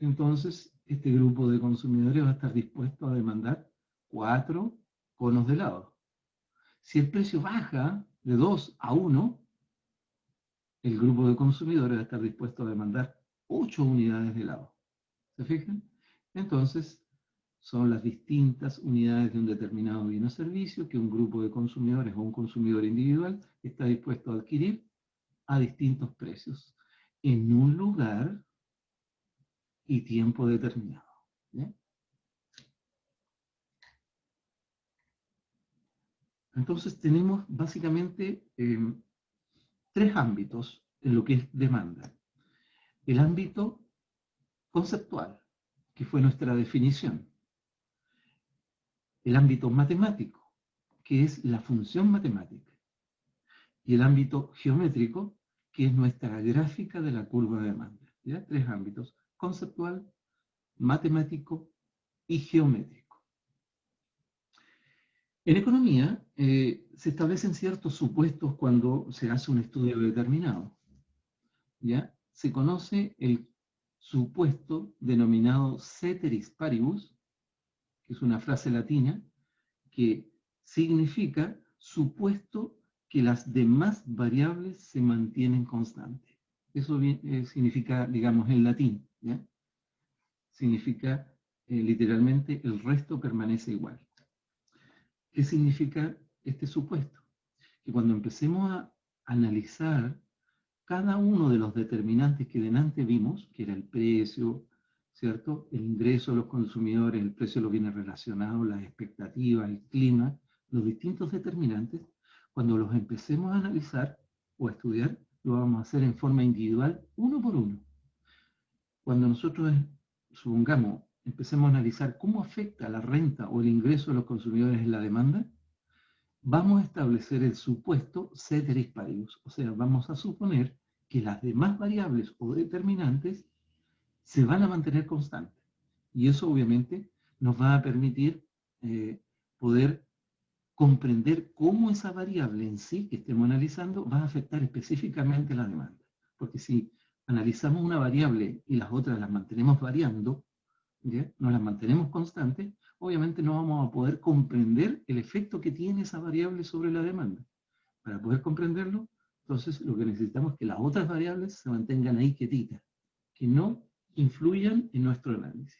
Speaker 1: entonces este grupo de consumidores va a estar dispuesto a demandar 4 conos de helado. Si el precio baja de 2 a 1, el grupo de consumidores va a estar dispuesto a demandar 8 unidades de helado. ¿Se fijan? Entonces, son las distintas unidades de un determinado bien o servicio que un grupo de consumidores o un consumidor individual está dispuesto a adquirir a distintos precios en un lugar y tiempo determinado. ¿Bien? Entonces tenemos básicamente 3 ámbitos en lo que es demanda. El ámbito conceptual, que fue nuestra definición. El ámbito matemático, que es la función matemática. Y el ámbito geométrico, que es nuestra gráfica de la curva de demanda. ¿Ya? 3 ámbitos: conceptual, matemático y geométrico. En economía se establecen ciertos supuestos cuando se hace un estudio determinado. ¿Ya? Se conoce el supuesto denominado ceteris paribus, que es una frase latina que significa supuesto que las demás variables se mantienen constantes. Eso significa, digamos, en latín, ¿ya? Significa literalmente el resto permanece igual. ¿Qué significa este supuesto? Que cuando empecemos a analizar cada uno de los determinantes que delante vimos, que era el precio, ¿cierto? El ingreso de los consumidores, el precio de los bienes relacionados, las expectativas, el clima, los distintos determinantes, cuando los empecemos a analizar o a estudiar, lo vamos a hacer en forma individual, uno por uno. Cuando nosotros, supongamos, empecemos a analizar cómo afecta la renta o el ingreso de los consumidores en la demanda, vamos a establecer el supuesto ceteris paribus, o sea, vamos a suponer que las demás variables o determinantes se van a mantener constantes. Y eso obviamente nos va a permitir poder comprender cómo esa variable en sí que estemos analizando va a afectar específicamente la demanda. Porque si analizamos una variable y las otras las mantenemos variando, ¿ya? No las mantenemos constantes, obviamente no vamos a poder comprender el efecto que tiene esa variable sobre la demanda. Para poder comprenderlo, entonces lo que necesitamos es que las otras variables se mantengan ahí quietitas, que no influyan en nuestro análisis.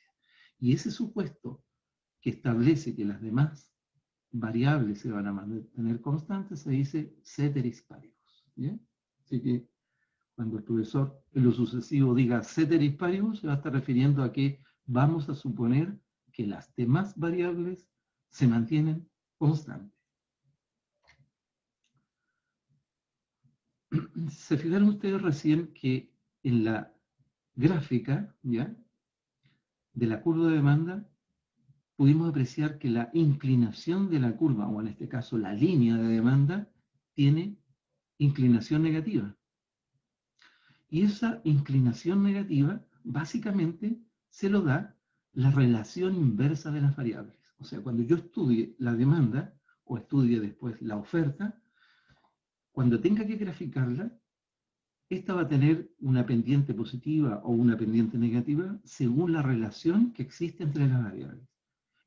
Speaker 1: Y ese supuesto que establece que las demás variables se van a mantener constantes se dice ceteris paribus. ¿Bien? Así que cuando el profesor en lo sucesivo diga ceteris paribus, se va a estar refiriendo a que vamos a suponer que las demás variables se mantienen constantes. Se fijaron ustedes recién que en la gráfica, ¿ya?, de la curva de demanda pudimos apreciar que la inclinación de la curva, o en este caso la línea de demanda, tiene inclinación negativa. Y esa inclinación negativa básicamente se lo da la relación inversa de las variables. O sea, cuando yo estudie la demanda o estudie después la oferta, cuando tenga que graficarla, esta va a tener una pendiente positiva o una pendiente negativa según la relación que existe entre las variables.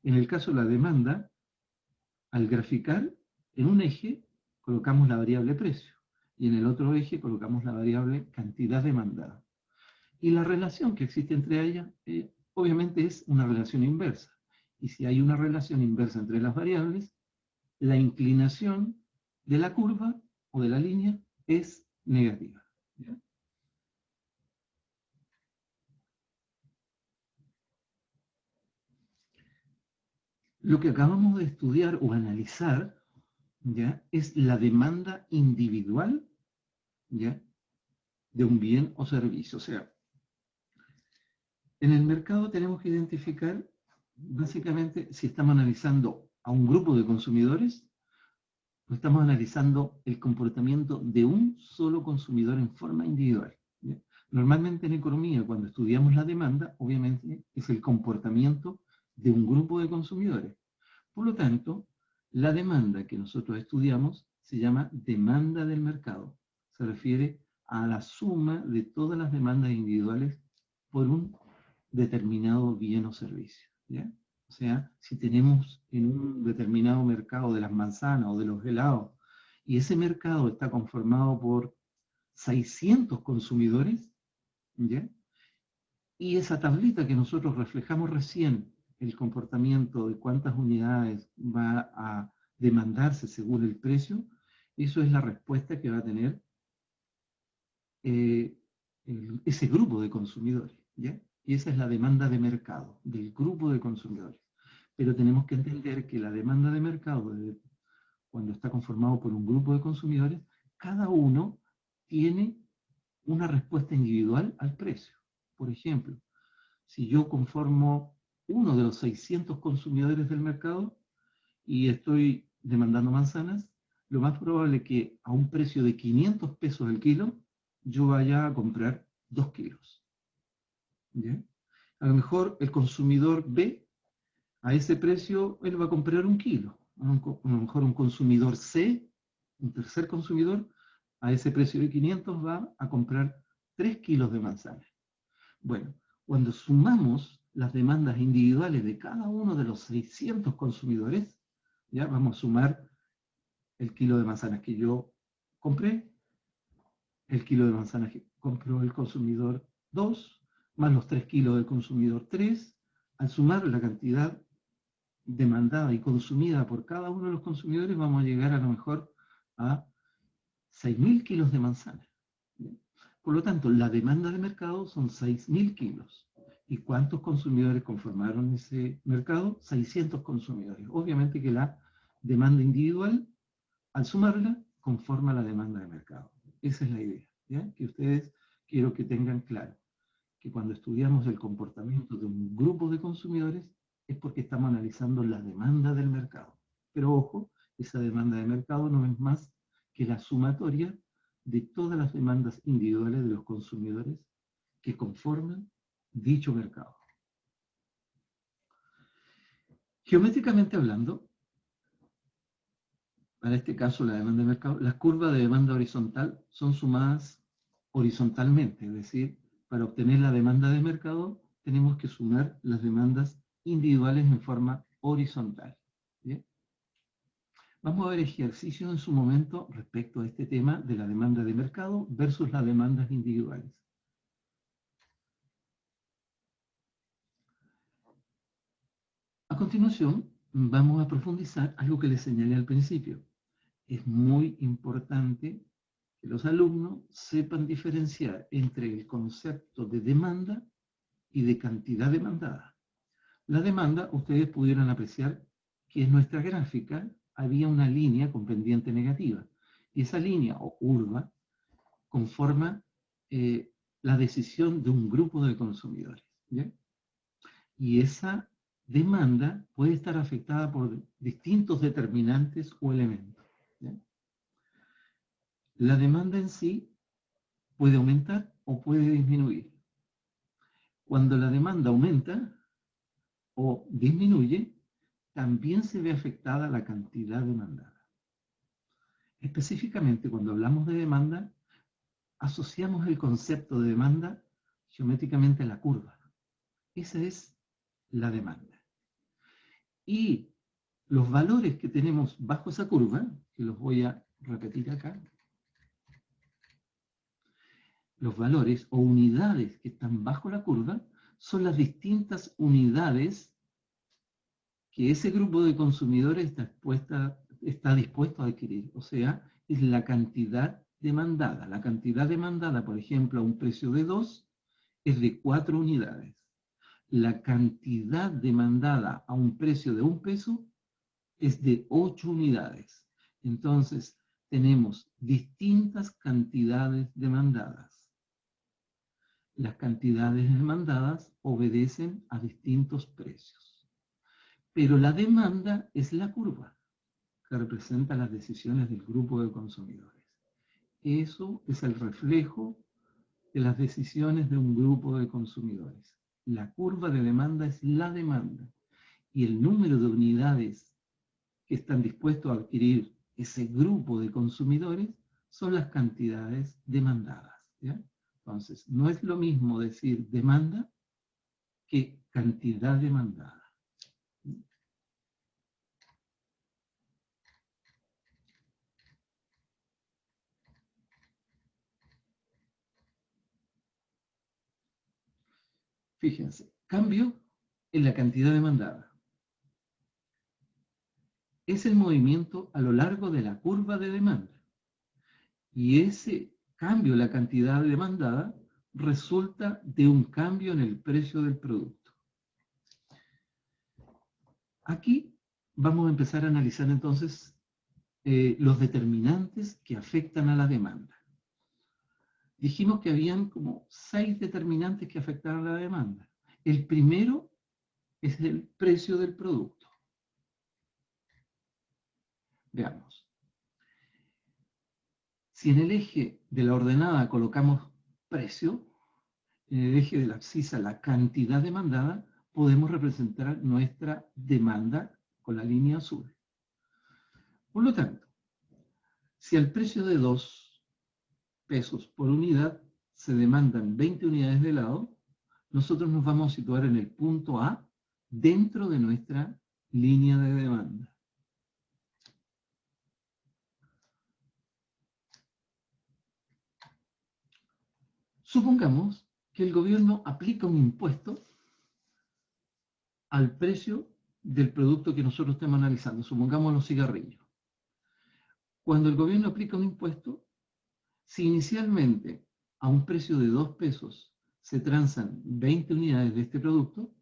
Speaker 1: En el caso de la demanda, al graficar, en un eje colocamos la variable precio y en el otro eje colocamos la variable cantidad demandada. Y la relación que existe entre ellas, obviamente, es una relación inversa. Y si hay una relación inversa entre las variables, la inclinación de la curva o de la línea es negativa. ¿Ya? Lo que acabamos de estudiar o analizar, ¿ya?, es la demanda individual, ¿ya?, de un bien o servicio. O sea, en el mercado tenemos que identificar básicamente si estamos analizando a un grupo de consumidores o estamos analizando el comportamiento de un solo consumidor en forma individual. ¿Ya? Normalmente en economía, cuando estudiamos la demanda, obviamente es el comportamiento de un grupo de consumidores. Por lo tanto, la demanda que nosotros estudiamos se llama demanda del mercado. Se refiere a la suma de todas las demandas individuales por un determinado bien o servicio, ¿ya? O sea, si tenemos en un determinado mercado de las manzanas o de los helados, y ese mercado está conformado por 600 consumidores, ¿ya? Y esa tablita que nosotros reflejamos recién, el comportamiento de cuántas unidades va a demandarse según el precio, eso es la respuesta que va a tener eh, ese grupo de consumidores, ¿ya? Y esa es la demanda de mercado del grupo de consumidores. Pero tenemos que entender que la demanda de mercado, cuando está conformado por un grupo de consumidores, cada uno tiene una respuesta individual al precio. Por ejemplo, si yo conformo uno de los 600 consumidores del mercado y estoy demandando manzanas, lo más probable es que a un precio de 500 pesos el kilo, yo vaya a comprar 2 kilos. ¿Ya? A lo mejor el consumidor B, a ese precio, él va a comprar 1 kilo. A lo mejor un consumidor C, un tercer consumidor, a ese precio de 500 va a comprar 3 kilos de manzana. Bueno, cuando sumamos las demandas individuales de cada uno de los 600 consumidores, ya vamos a sumar el kilo de manzanas que yo compré, el kilo de manzanas que compró el consumidor 2, más los 3 kilos del consumidor 3, al sumar la cantidad demandada y consumida por cada uno de los consumidores, vamos a llegar a lo mejor a 6.000 kilos de manzana. Por lo tanto, la demanda de mercado son 6.000 kilos. ¿Y cuántos consumidores conformaron ese mercado? 600 consumidores. Obviamente que la demanda individual, al sumarla, conforma la demanda de mercado. Esa es la idea, ¿ya? Que ustedes quiero que tengan claro que cuando estudiamos el comportamiento de un grupo de consumidores es porque estamos analizando la demanda del mercado. Pero ojo, esa demanda de mercado no es más que la sumatoria de todas las demandas individuales de los consumidores que conforman dicho mercado. Geométricamente hablando, para este caso la demanda de mercado, las curvas de demanda horizontal son sumadas horizontalmente, es decir, para obtener la demanda de mercado tenemos que sumar las demandas individuales en forma horizontal. ¿Bien? Vamos a ver ejercicios en su momento respecto a este tema de la demanda de mercado versus las demandas individuales. A continuación, vamos a profundizar algo que les señalé al principio. Es muy importante que los alumnos sepan diferenciar entre el concepto de demanda y de cantidad demandada. La demanda, ustedes pudieron apreciar que en nuestra gráfica había una línea con pendiente negativa. Y esa línea o curva conforma la decisión de un grupo de consumidores. ¿Bien? Y esa demanda puede estar afectada por distintos determinantes o elementos. ¿Bien? La demanda en sí puede aumentar o puede disminuir. Cuando la demanda aumenta o disminuye, también se ve afectada la cantidad demandada. Específicamente, cuando hablamos de demanda, asociamos el concepto de demanda geométricamente a la curva. Esa es la demanda. Y los valores que tenemos bajo esa curva, que los voy a repetir acá, los valores o unidades que están bajo la curva son las distintas unidades que ese grupo de consumidores está dispuesto a adquirir. O sea, es la cantidad demandada. La cantidad demandada, por ejemplo, a un precio de 2, es de 4 unidades. La cantidad demandada a un precio de 1 peso es de 8 unidades. Entonces, tenemos distintas cantidades demandadas. Las cantidades demandadas obedecen a distintos precios. Pero la demanda es la curva que representa las decisiones del grupo de consumidores. Eso es el reflejo de las decisiones de un grupo de consumidores. La curva de demanda es la demanda y el número de unidades que están dispuestos a adquirir ese grupo de consumidores son las cantidades demandadas. ¿Ya? Entonces, no es lo mismo decir demanda que cantidad demandada. Fíjense, cambio en la cantidad demandada. Es el movimiento a lo largo de la curva de demanda. Y ese cambio en la cantidad demandada resulta de un cambio en el precio del producto. Aquí vamos a empezar a analizar entonces los determinantes que afectan a la demanda. Dijimos que habían como 6 determinantes que afectan a la demanda. El primero es el precio del producto. Veamos. Si en el eje de la ordenada colocamos precio, en el eje de la abscisa la cantidad demandada, podemos representar nuestra demanda con la línea azul. Por lo tanto, si al precio de 2 pesos por unidad se demandan 20 unidades de helado, nosotros nos vamos a situar en el punto A dentro de nuestra línea de demanda. Supongamos que el gobierno aplica un impuesto al precio del producto que nosotros estemos analizando, supongamos los cigarrillos. Cuando el gobierno aplica un impuesto, si inicialmente a un precio de 2 pesos se transan 20 unidades de este producto,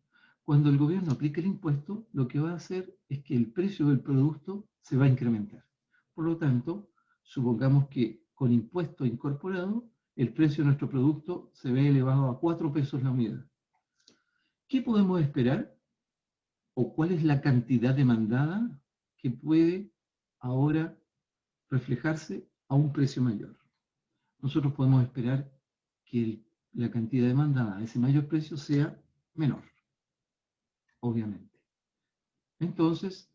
Speaker 1: cuando el gobierno aplique el impuesto, lo que va a hacer es que el precio del producto se va a incrementar. Por lo tanto, supongamos que con impuesto incorporado, el precio de nuestro producto se ve elevado a 4 pesos la unidad. ¿Qué podemos esperar? ¿O cuál es la cantidad demandada que puede ahora reflejarse a un precio mayor? Nosotros podemos esperar que la cantidad demandada a ese mayor precio sea menor, obviamente. Entonces,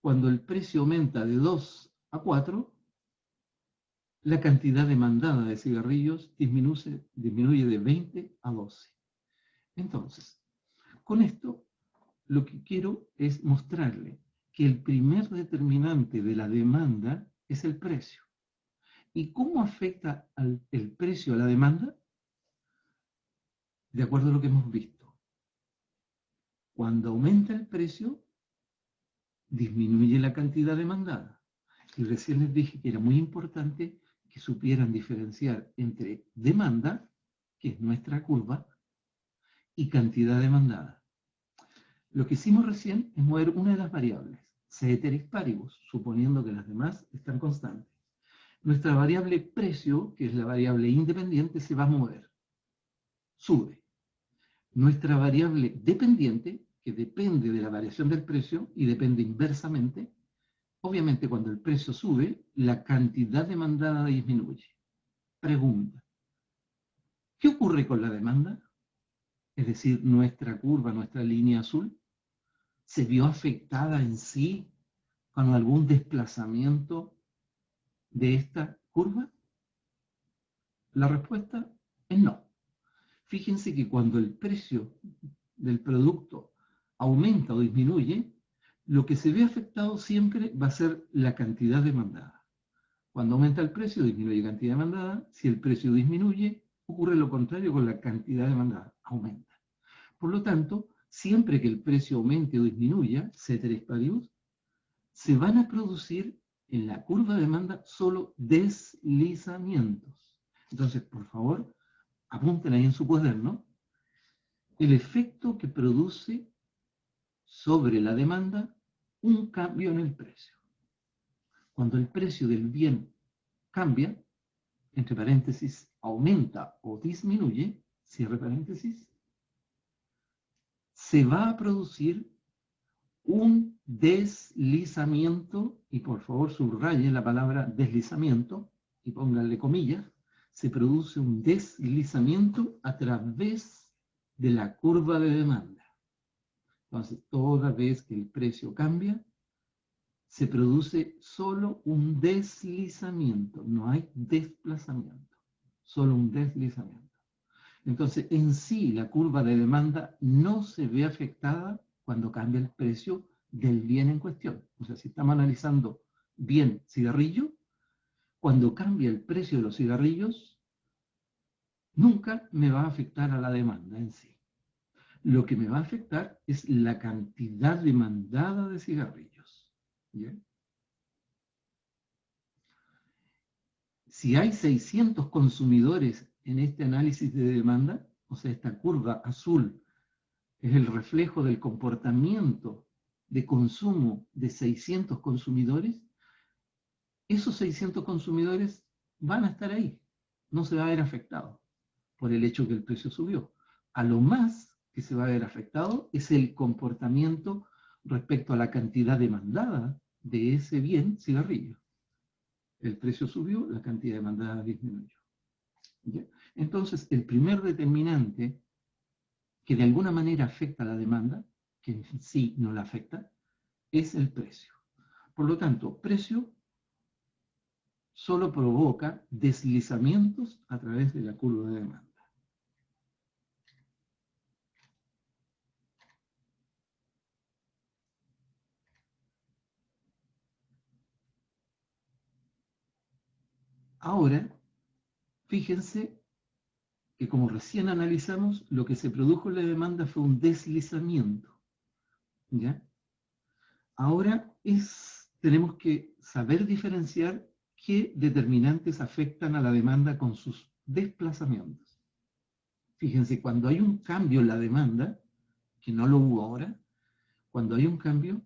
Speaker 1: cuando el precio aumenta de 2 a 4, la cantidad demandada de cigarrillos disminuye de 20 a 12. Entonces, con esto, lo que quiero es mostrarle que el primer determinante de la demanda es el precio. ¿Y cómo afecta el precio a la demanda? De acuerdo a lo que hemos visto. Cuando aumenta el precio, disminuye la cantidad demandada. Y recién les dije que era muy importante que supieran diferenciar entre demanda, que es nuestra curva, y cantidad demandada. Lo que hicimos recién es mover una de las variables, ceteris paribus, suponiendo que las demás están constantes. Nuestra variable precio, que es la variable independiente, se va a mover, sube. Nuestra variable dependiente, que depende de la variación del precio y depende inversamente, obviamente cuando el precio sube, la cantidad demandada disminuye. Pregunta, ¿qué ocurre con la demanda? Es decir, nuestra curva, nuestra línea azul, ¿se vio afectada en sí con algún desplazamiento de esta curva? La respuesta es no. Fíjense que cuando el precio del producto aumenta o disminuye, lo que se ve afectado siempre va a ser la cantidad demandada. Cuando aumenta el precio, disminuye la cantidad demandada. Si el precio disminuye, ocurre lo contrario con la cantidad demandada, aumenta. Por lo tanto, siempre que el precio aumente o disminuya, ceteris paribus, se van a producir en la curva de demanda solo deslizamientos. Entonces, por favor, apunten ahí en su cuaderno el efecto que produce sobre la demanda un cambio en el precio. Cuando el precio del bien cambia, entre paréntesis, aumenta o disminuye, cierre paréntesis, se va a producir un deslizamiento, y por favor subrayen la palabra deslizamiento y pónganle comillas, se produce un deslizamiento a través de la curva de demanda. Entonces, toda vez que el precio cambia, se produce solo un deslizamiento, no hay desplazamiento, solo un deslizamiento. Entonces, en sí, la curva de demanda no se ve afectada cuando cambia el precio del bien en cuestión. O sea, si estamos analizando bien cigarrillo, cuando cambia el precio de los cigarrillos, nunca me va a afectar a la demanda en sí. Lo que me va a afectar es la cantidad demandada de cigarrillos. ¿Bien? Si hay 600 consumidores en este análisis de demanda, o sea, esta curva azul es el reflejo del comportamiento de consumo de 600 consumidores, esos 600 consumidores van a estar ahí, no se va a ver afectado por el hecho que el precio subió. A lo más que se va a ver afectado es el comportamiento respecto a la cantidad demandada de ese bien cigarrillo. El precio subió, la cantidad demandada disminuyó. ¿Ya? Entonces, el primer determinante que de alguna manera afecta a la demanda, que en sí no la afecta, es el precio. Por lo tanto, precio solo provoca deslizamientos a través de la curva de demanda. Ahora, fíjense que como recién analizamos, lo que se produjo en la demanda fue un deslizamiento. ¿Ya? Ahora tenemos que saber diferenciar qué determinantes afectan a la demanda con sus desplazamientos. Fíjense, cuando hay un cambio en la demanda, que no lo hubo ahora, cuando hay un cambio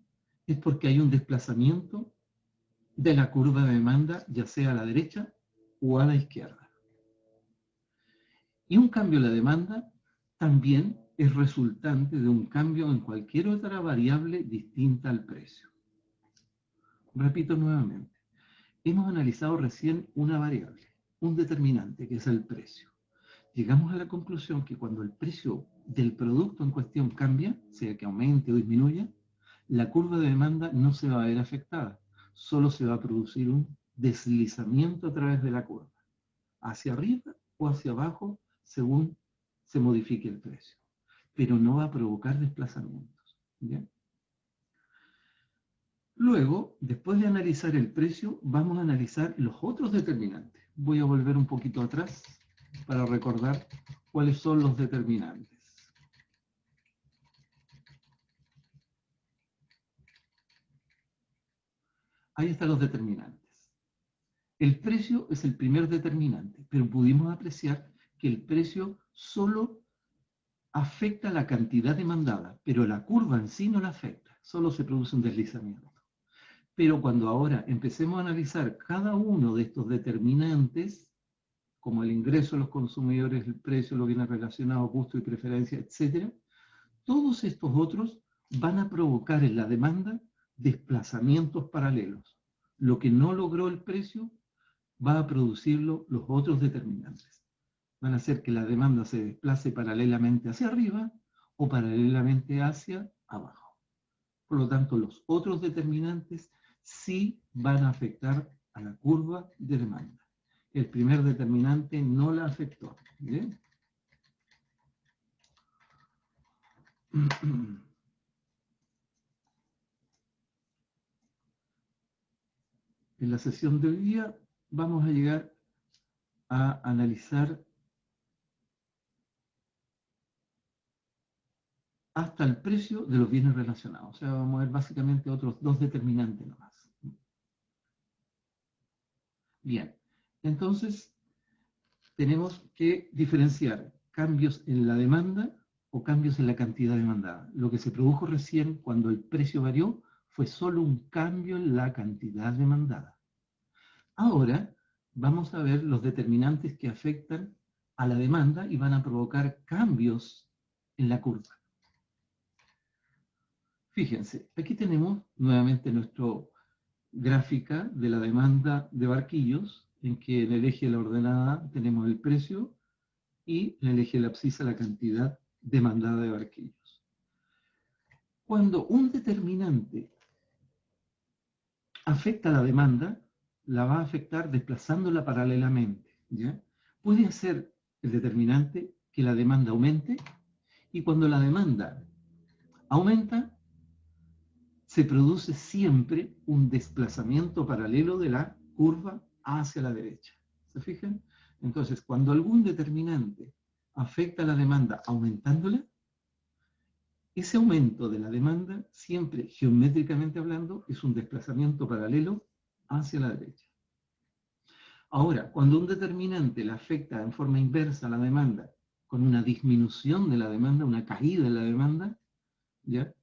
Speaker 1: es porque hay un desplazamiento de la curva de demanda, ya sea a la derecha o a la izquierda. Y un cambio en la demanda también es resultante de un cambio en cualquier otra variable distinta al precio. Repito nuevamente, hemos analizado recién una variable, un determinante, que es el precio. Llegamos a la conclusión que cuando el precio del producto en cuestión cambia, sea que aumente o disminuya, la curva de demanda no se va a ver afectada, solo se va a producir un deslizamiento a través de la curva, hacia arriba o hacia abajo, según se modifique el precio, pero no va a provocar desplazamientos. ¿Bien? Luego, después de analizar el precio, vamos a analizar los otros determinantes. Voy a volver un poquito atrás para recordar cuáles son los determinantes. Ahí están los determinantes. El precio es el primer determinante, pero pudimos apreciar que el precio solo afecta la cantidad demandada, pero la curva en sí no la afecta, solo se produce un deslizamiento. Pero cuando ahora empecemos a analizar cada uno de estos determinantes, como el ingreso de los consumidores, el precio, lo viene relacionado, gusto y preferencia, etc., todos estos otros van a provocar en la demanda desplazamientos paralelos. Lo que no logró el precio va a producirlo los otros determinantes. Van a hacer que la demanda se desplace paralelamente hacia arriba o paralelamente hacia abajo. Por lo tanto, los otros determinantes sí van a afectar a la curva de demanda. El primer determinante no la afectó. ¿Bien? En la sesión de hoy día vamos a llegar a analizar hasta el precio de los bienes relacionados. O sea, vamos a ver básicamente otros dos determinantes nomás. Bien, entonces tenemos que diferenciar cambios en la demanda o cambios en la cantidad demandada. Lo que se produjo recién cuando el precio varió fue solo un cambio en la cantidad demandada. Ahora vamos a ver los determinantes que afectan a la demanda y van a provocar cambios en la curva. Fíjense, aquí tenemos nuevamente nuestra gráfica de la demanda de barquillos, en que en el eje de la ordenada tenemos el precio y en el eje de la abscisa la cantidad demandada de barquillos. Cuando un determinante afecta a la demanda, la va a afectar desplazándola paralelamente. ¿Ya? Puede ser el determinante que la demanda aumente, y cuando la demanda aumenta, se produce siempre un desplazamiento paralelo de la curva hacia la derecha. ¿Se fijan? Entonces, cuando algún determinante afecta a la demanda aumentándola, ese aumento de la demanda, siempre geométricamente hablando, es un desplazamiento paralelo hacia la derecha. Ahora, cuando un determinante le afecta en forma inversa a la demanda, con una disminución de la demanda, una caída de la demanda, ¿ya?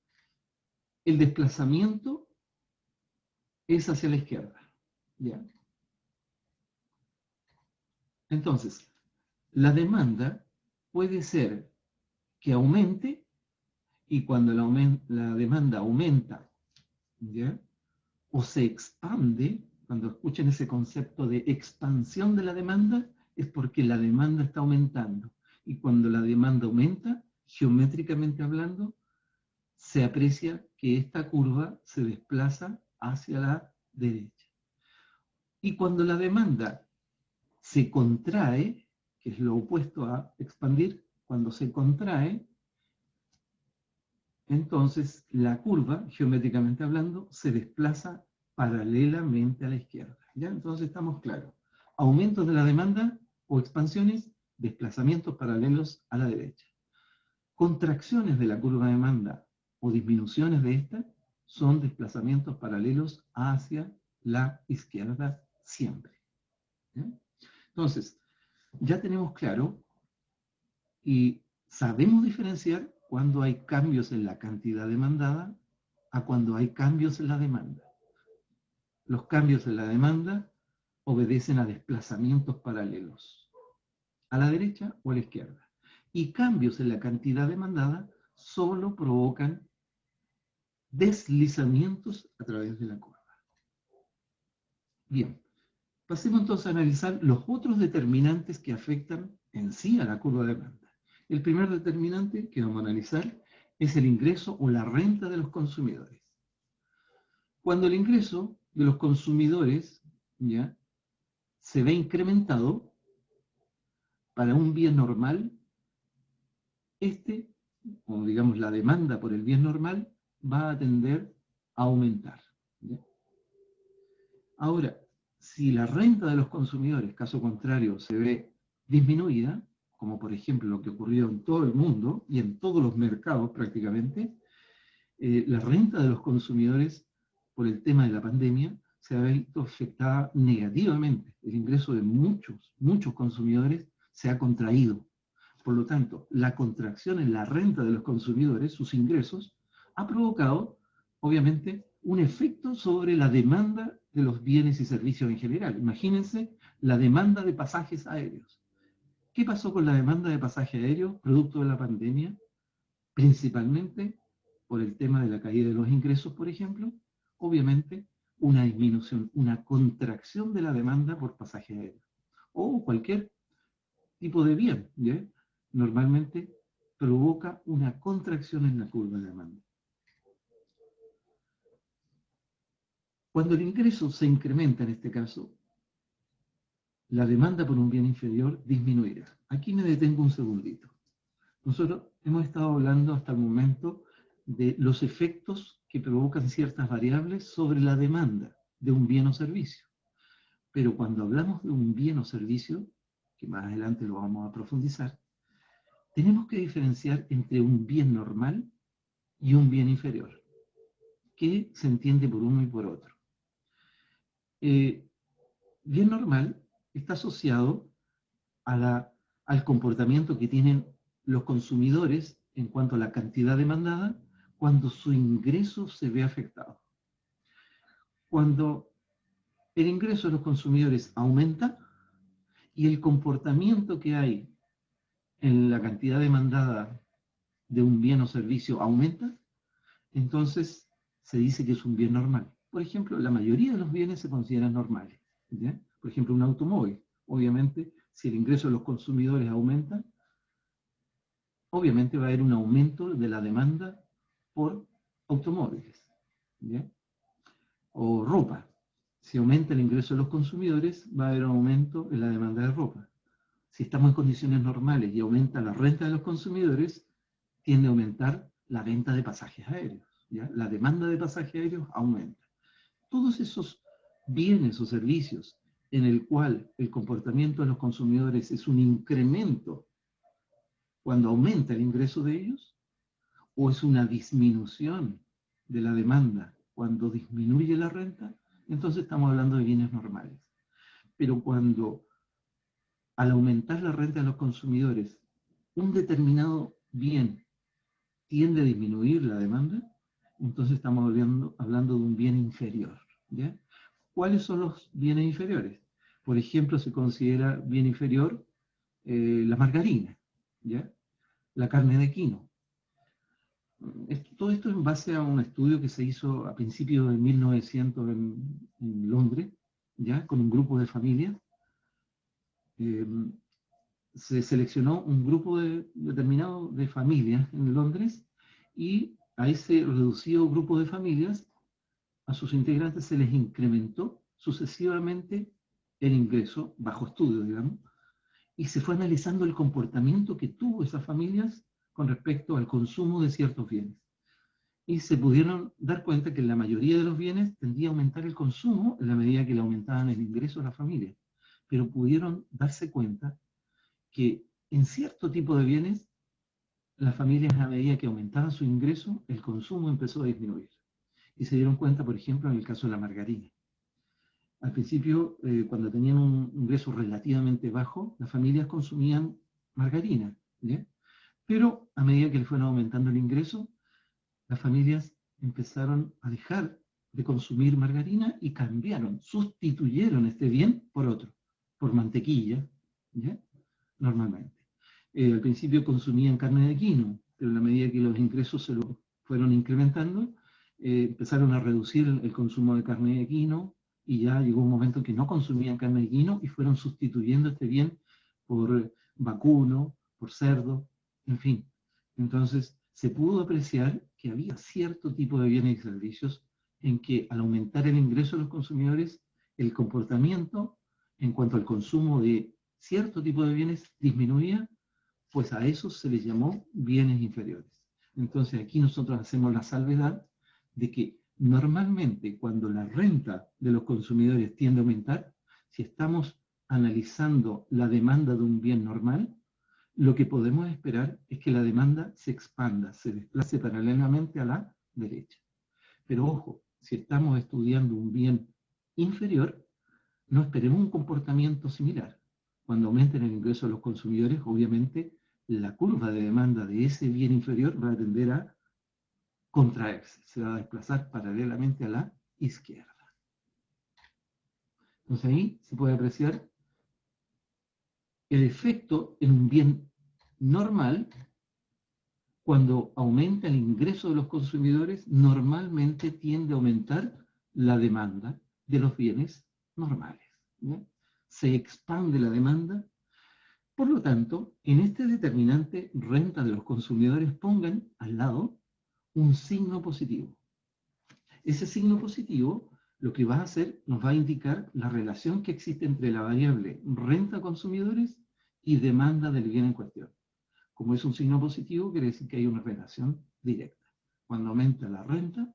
Speaker 1: El desplazamiento es hacia la izquierda, ¿ya? Entonces, la demanda puede ser que aumente, y cuando la demanda aumenta, ¿ya? O se expande, cuando escuchen ese concepto de expansión de la demanda, es porque la demanda está aumentando. Y cuando la demanda aumenta, geométricamente hablando, se aprecia que esta curva se desplaza hacia la derecha. Y cuando la demanda se contrae, que es lo opuesto a expandir, cuando se contrae, entonces la curva, geométricamente hablando, se desplaza paralelamente a la izquierda. ¿Ya? Entonces estamos claros. Aumentos de la demanda o expansiones, desplazamientos paralelos a la derecha. Contracciones de la curva de demanda o disminuciones de esta son desplazamientos paralelos hacia la izquierda siempre. ¿Ya? Entonces, ya tenemos claro y sabemos diferenciar cuando hay cambios en la cantidad demandada a cuando hay cambios en la demanda. Los cambios en la demanda obedecen a desplazamientos paralelos, a la derecha o a la izquierda. Y cambios en la cantidad demandada solo provocan deslizamientos a través de la curva. Bien, pasemos entonces a analizar los otros determinantes que afectan en sí a la curva de demanda. El primer determinante que vamos a analizar es el ingreso o la renta de los consumidores. Cuando el ingreso de los consumidores ya se ve incrementado para un bien normal, o digamos la demanda por el bien normal, va a tender a aumentar. ¿Ya? Ahora, si la renta de los consumidores, caso contrario, se ve disminuida, como por ejemplo lo que ocurrió en todo el mundo y en todos los mercados prácticamente, la renta de los consumidores por el tema de la pandemia se ha visto afectada negativamente. El ingreso de muchos consumidores se ha contraído. Por lo tanto, la contracción en la renta de los consumidores, sus ingresos, ha provocado, obviamente, un efecto sobre la demanda de los bienes y servicios en general. Imagínense la demanda de pasajes aéreos. ¿Qué pasó con la demanda de pasajes aéreos producto de la pandemia? Principalmente por el tema de la caída de los ingresos, por ejemplo, obviamente una disminución, una contracción de la demanda por pasajes aéreos. O cualquier tipo de bien, ¿ya? Normalmente provoca una contracción en la curva de demanda. Cuando el ingreso se incrementa en este caso, la demanda por un bien inferior disminuirá. Aquí me detengo un segundito. Nosotros hemos estado hablando hasta el momento de los efectos que provocan ciertas variables sobre la demanda de un bien o servicio. Pero cuando hablamos de un bien o servicio, que más adelante lo vamos a profundizar, tenemos que diferenciar entre un bien normal y un bien inferior, que se entiende por uno y por otro. Bien normal está asociado al comportamiento que tienen los consumidores en cuanto a la cantidad demandada cuando su ingreso se ve afectado. Cuando el ingreso de los consumidores aumenta y el comportamiento que hay en la cantidad demandada de un bien o servicio aumenta, entonces se dice que es un bien normal. Por ejemplo, la mayoría de los bienes se consideran normales, ¿ya? Por ejemplo, un automóvil. Obviamente, si el ingreso de los consumidores aumenta, obviamente va a haber un aumento de la demanda por automóviles, ¿ya? O ropa. Si aumenta el ingreso de los consumidores, va a haber un aumento en la demanda de ropa. si estamos en condiciones normales y aumenta la renta de los consumidores, tiende a aumentar la venta de pasajes aéreos, ¿ya? La demanda de pasajes aéreos aumenta. Todos esos bienes o servicios en el cual el comportamiento de los consumidores es un incremento cuando aumenta el ingreso de ellos, o es una disminución de la demanda cuando disminuye la renta, entonces estamos hablando de bienes normales. Pero cuando al aumentar la renta de los consumidores, un determinado bien tiende a disminuir la demanda, entonces estamos hablando de un bien inferior, ¿ya? ¿Cuáles son los bienes inferiores? Por ejemplo, se considera bien inferior la margarina, ¿ya? La carne de quino. Todo esto en base a un estudio que se hizo a principios de 1900 en Londres, ¿ya? Con un grupo de familias. Se seleccionó un grupo determinado de familias en Londres y a ese reducido grupo de familias, a sus integrantes se les incrementó sucesivamente el ingreso, bajo estudio, digamos, y se fue analizando el comportamiento que tuvo esas familias con respecto al consumo de ciertos bienes. Y se pudieron dar cuenta que en la mayoría de los bienes tendía a aumentar el consumo en la medida que le aumentaban el ingreso a la familia. Pero pudieron darse cuenta que en cierto tipo de bienes, las familias a medida que aumentaban su ingreso, el consumo empezó a disminuir. Y se dieron cuenta, por ejemplo, en el caso de la margarina. Al principio, cuando tenían un ingreso relativamente bajo, las familias consumían margarina, ¿ya? Pero a medida que le fueron aumentando el ingreso, las familias empezaron a dejar de consumir margarina y cambiaron, sustituyeron este bien por otro, por mantequilla, ¿ya? Normalmente. Al principio consumían carne de quino, pero a la medida que los ingresos se lo fueron incrementando, empezaron a reducir el consumo de carne de quino y ya llegó un momento en que no consumían carne de quino y fueron sustituyendo este bien por vacuno, por cerdo, en fin. Entonces, se pudo apreciar que había cierto tipo de bienes y servicios en que al aumentar el ingreso de los consumidores, el comportamiento en cuanto al consumo de cierto tipo de bienes disminuía, pues a esos se les llamó bienes inferiores. Entonces aquí nosotros hacemos la salvedad de que normalmente cuando la renta de los consumidores tiende a aumentar, si estamos analizando la demanda de un bien normal, lo que podemos esperar es que la demanda se expanda, se desplace paralelamente a la derecha. Pero ojo, si estamos estudiando un bien inferior, no esperemos un comportamiento similar. Cuando aumenten el ingreso de los consumidores, obviamente la curva de demanda de ese bien inferior va a tender a contraerse, se va a desplazar paralelamente a la izquierda. Entonces ahí se puede apreciar el efecto en un bien normal. Cuando aumenta el ingreso de los consumidores, normalmente tiende a aumentar la demanda de los bienes normales, ¿no? Se expande la demanda. Por lo tanto, en este determinante renta de los consumidores pongan al lado un signo positivo. Ese signo positivo lo que va a hacer nos va a indicar la relación que existe entre la variable renta consumidores y demanda del bien en cuestión. Como es un signo positivo, quiere decir que hay una relación directa. Cuando aumenta la renta,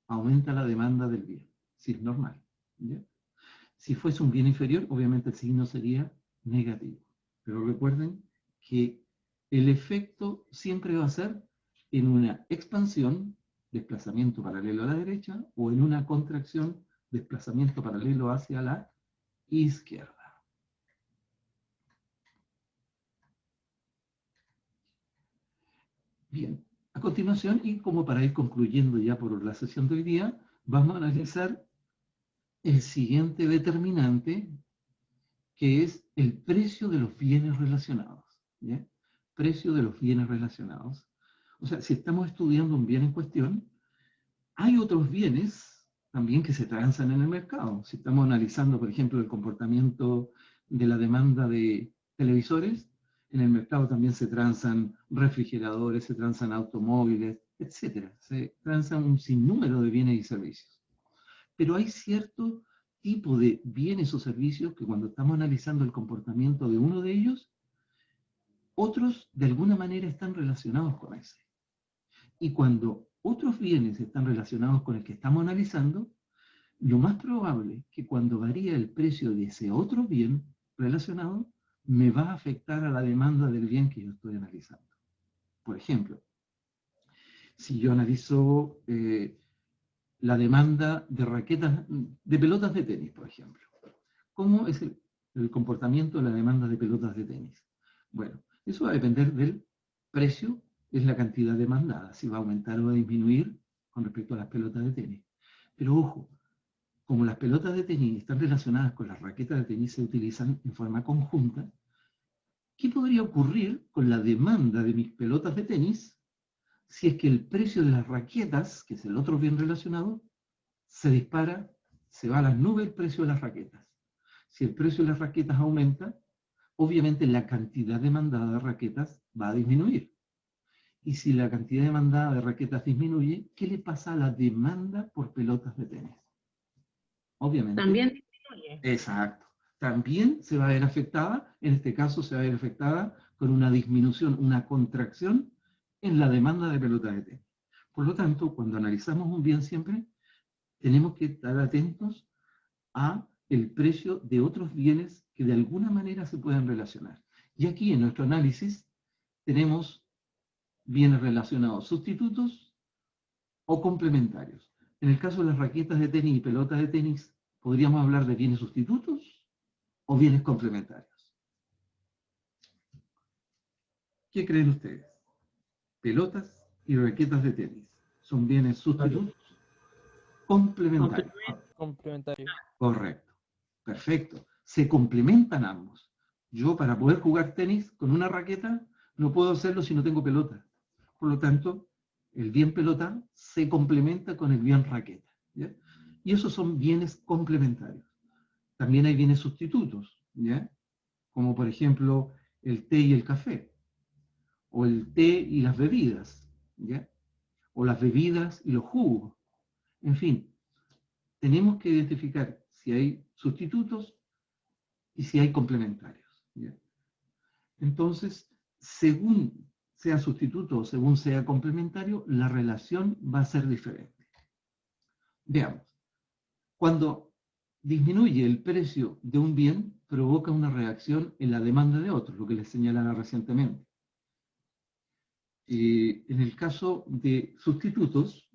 Speaker 1: aumenta la demanda del bien, si es normal, ¿ya? Si fuese un bien inferior, obviamente el signo sería negativo. Pero recuerden que el efecto siempre va a ser en una expansión, desplazamiento paralelo a la derecha, o en una contracción, desplazamiento paralelo hacia la izquierda. Bien, a continuación, y como para ir concluyendo ya por la sesión de hoy día, vamos a analizar el siguiente determinante, que es el precio de los bienes relacionados, ¿ya? Precio de los bienes relacionados. O sea, si estamos estudiando un bien en cuestión, hay otros bienes también que se transan en el mercado. Si estamos analizando, por ejemplo, el comportamiento de la demanda de televisores, en el mercado también se transan refrigeradores, se transan automóviles, etc. Se transan un sinnúmero de bienes y servicios. Pero hay cierto tipo de bienes o servicios que cuando estamos analizando el comportamiento de uno de ellos, otros de alguna manera están relacionados con ese. Y cuando otros bienes están relacionados con el que estamos analizando, lo más probable es que cuando varía el precio de ese otro bien relacionado, me va a afectar a la demanda del bien que yo estoy analizando. Por ejemplo, si yo analizo la demanda de raquetas, de pelotas de tenis, por ejemplo. ¿Cómo es el comportamiento de la demanda de pelotas de tenis? Bueno, eso va a depender del precio, es la cantidad demandada, si va a aumentar o va a disminuir con respecto a las pelotas de tenis. Pero ojo, como las pelotas de tenis están relacionadas con las raquetas de tenis, se utilizan en forma conjunta, ¿qué podría ocurrir con la demanda de mis pelotas de tenis si es que el precio de las raquetas, que es el otro bien relacionado, se dispara, se va a las nubes el precio de las raquetas? Si el precio de las raquetas aumenta, obviamente la cantidad demandada de raquetas va a disminuir. Y si la cantidad demandada de raquetas disminuye, ¿qué le pasa a la demanda por pelotas de tenis? Obviamente.
Speaker 3: También disminuye.
Speaker 1: Exacto. También se va a ver afectada, en este caso se va a ver afectada con una disminución, una contracción en la demanda de pelotas de tenis. Por lo tanto, cuando analizamos un bien siempre, tenemos que estar atentos a el precio de otros bienes que de alguna manera se pueden relacionar. Y aquí en nuestro análisis tenemos bienes relacionados sustitutos o complementarios. En el caso de las raquetas de tenis y pelotas de tenis, ¿podríamos hablar de bienes sustitutos o bienes complementarios? ¿Qué creen ustedes? Pelotas y raquetas de tenis, ¿son bienes sustitutos? Complementarios.
Speaker 4: Complementario.
Speaker 1: Correcto. Perfecto. Se complementan ambos. Yo para poder jugar tenis con una raqueta no puedo hacerlo si no tengo pelota. Por lo tanto, el bien pelota se complementa con el bien raqueta. ¿Ya? Y esos son bienes complementarios. También hay bienes sustitutos, ¿ya? Como por ejemplo el té y el café, o el té y las bebidas, ¿ya? O las bebidas y los jugos. En fin, tenemos que identificar si hay sustitutos y si hay complementarios, ¿ya? Entonces, según sea sustituto o según sea complementario, la relación va a ser diferente. Veamos, cuando disminuye el precio de un bien, provoca una reacción en la demanda de otro, lo que les señalaba recientemente. En el caso de sustitutos,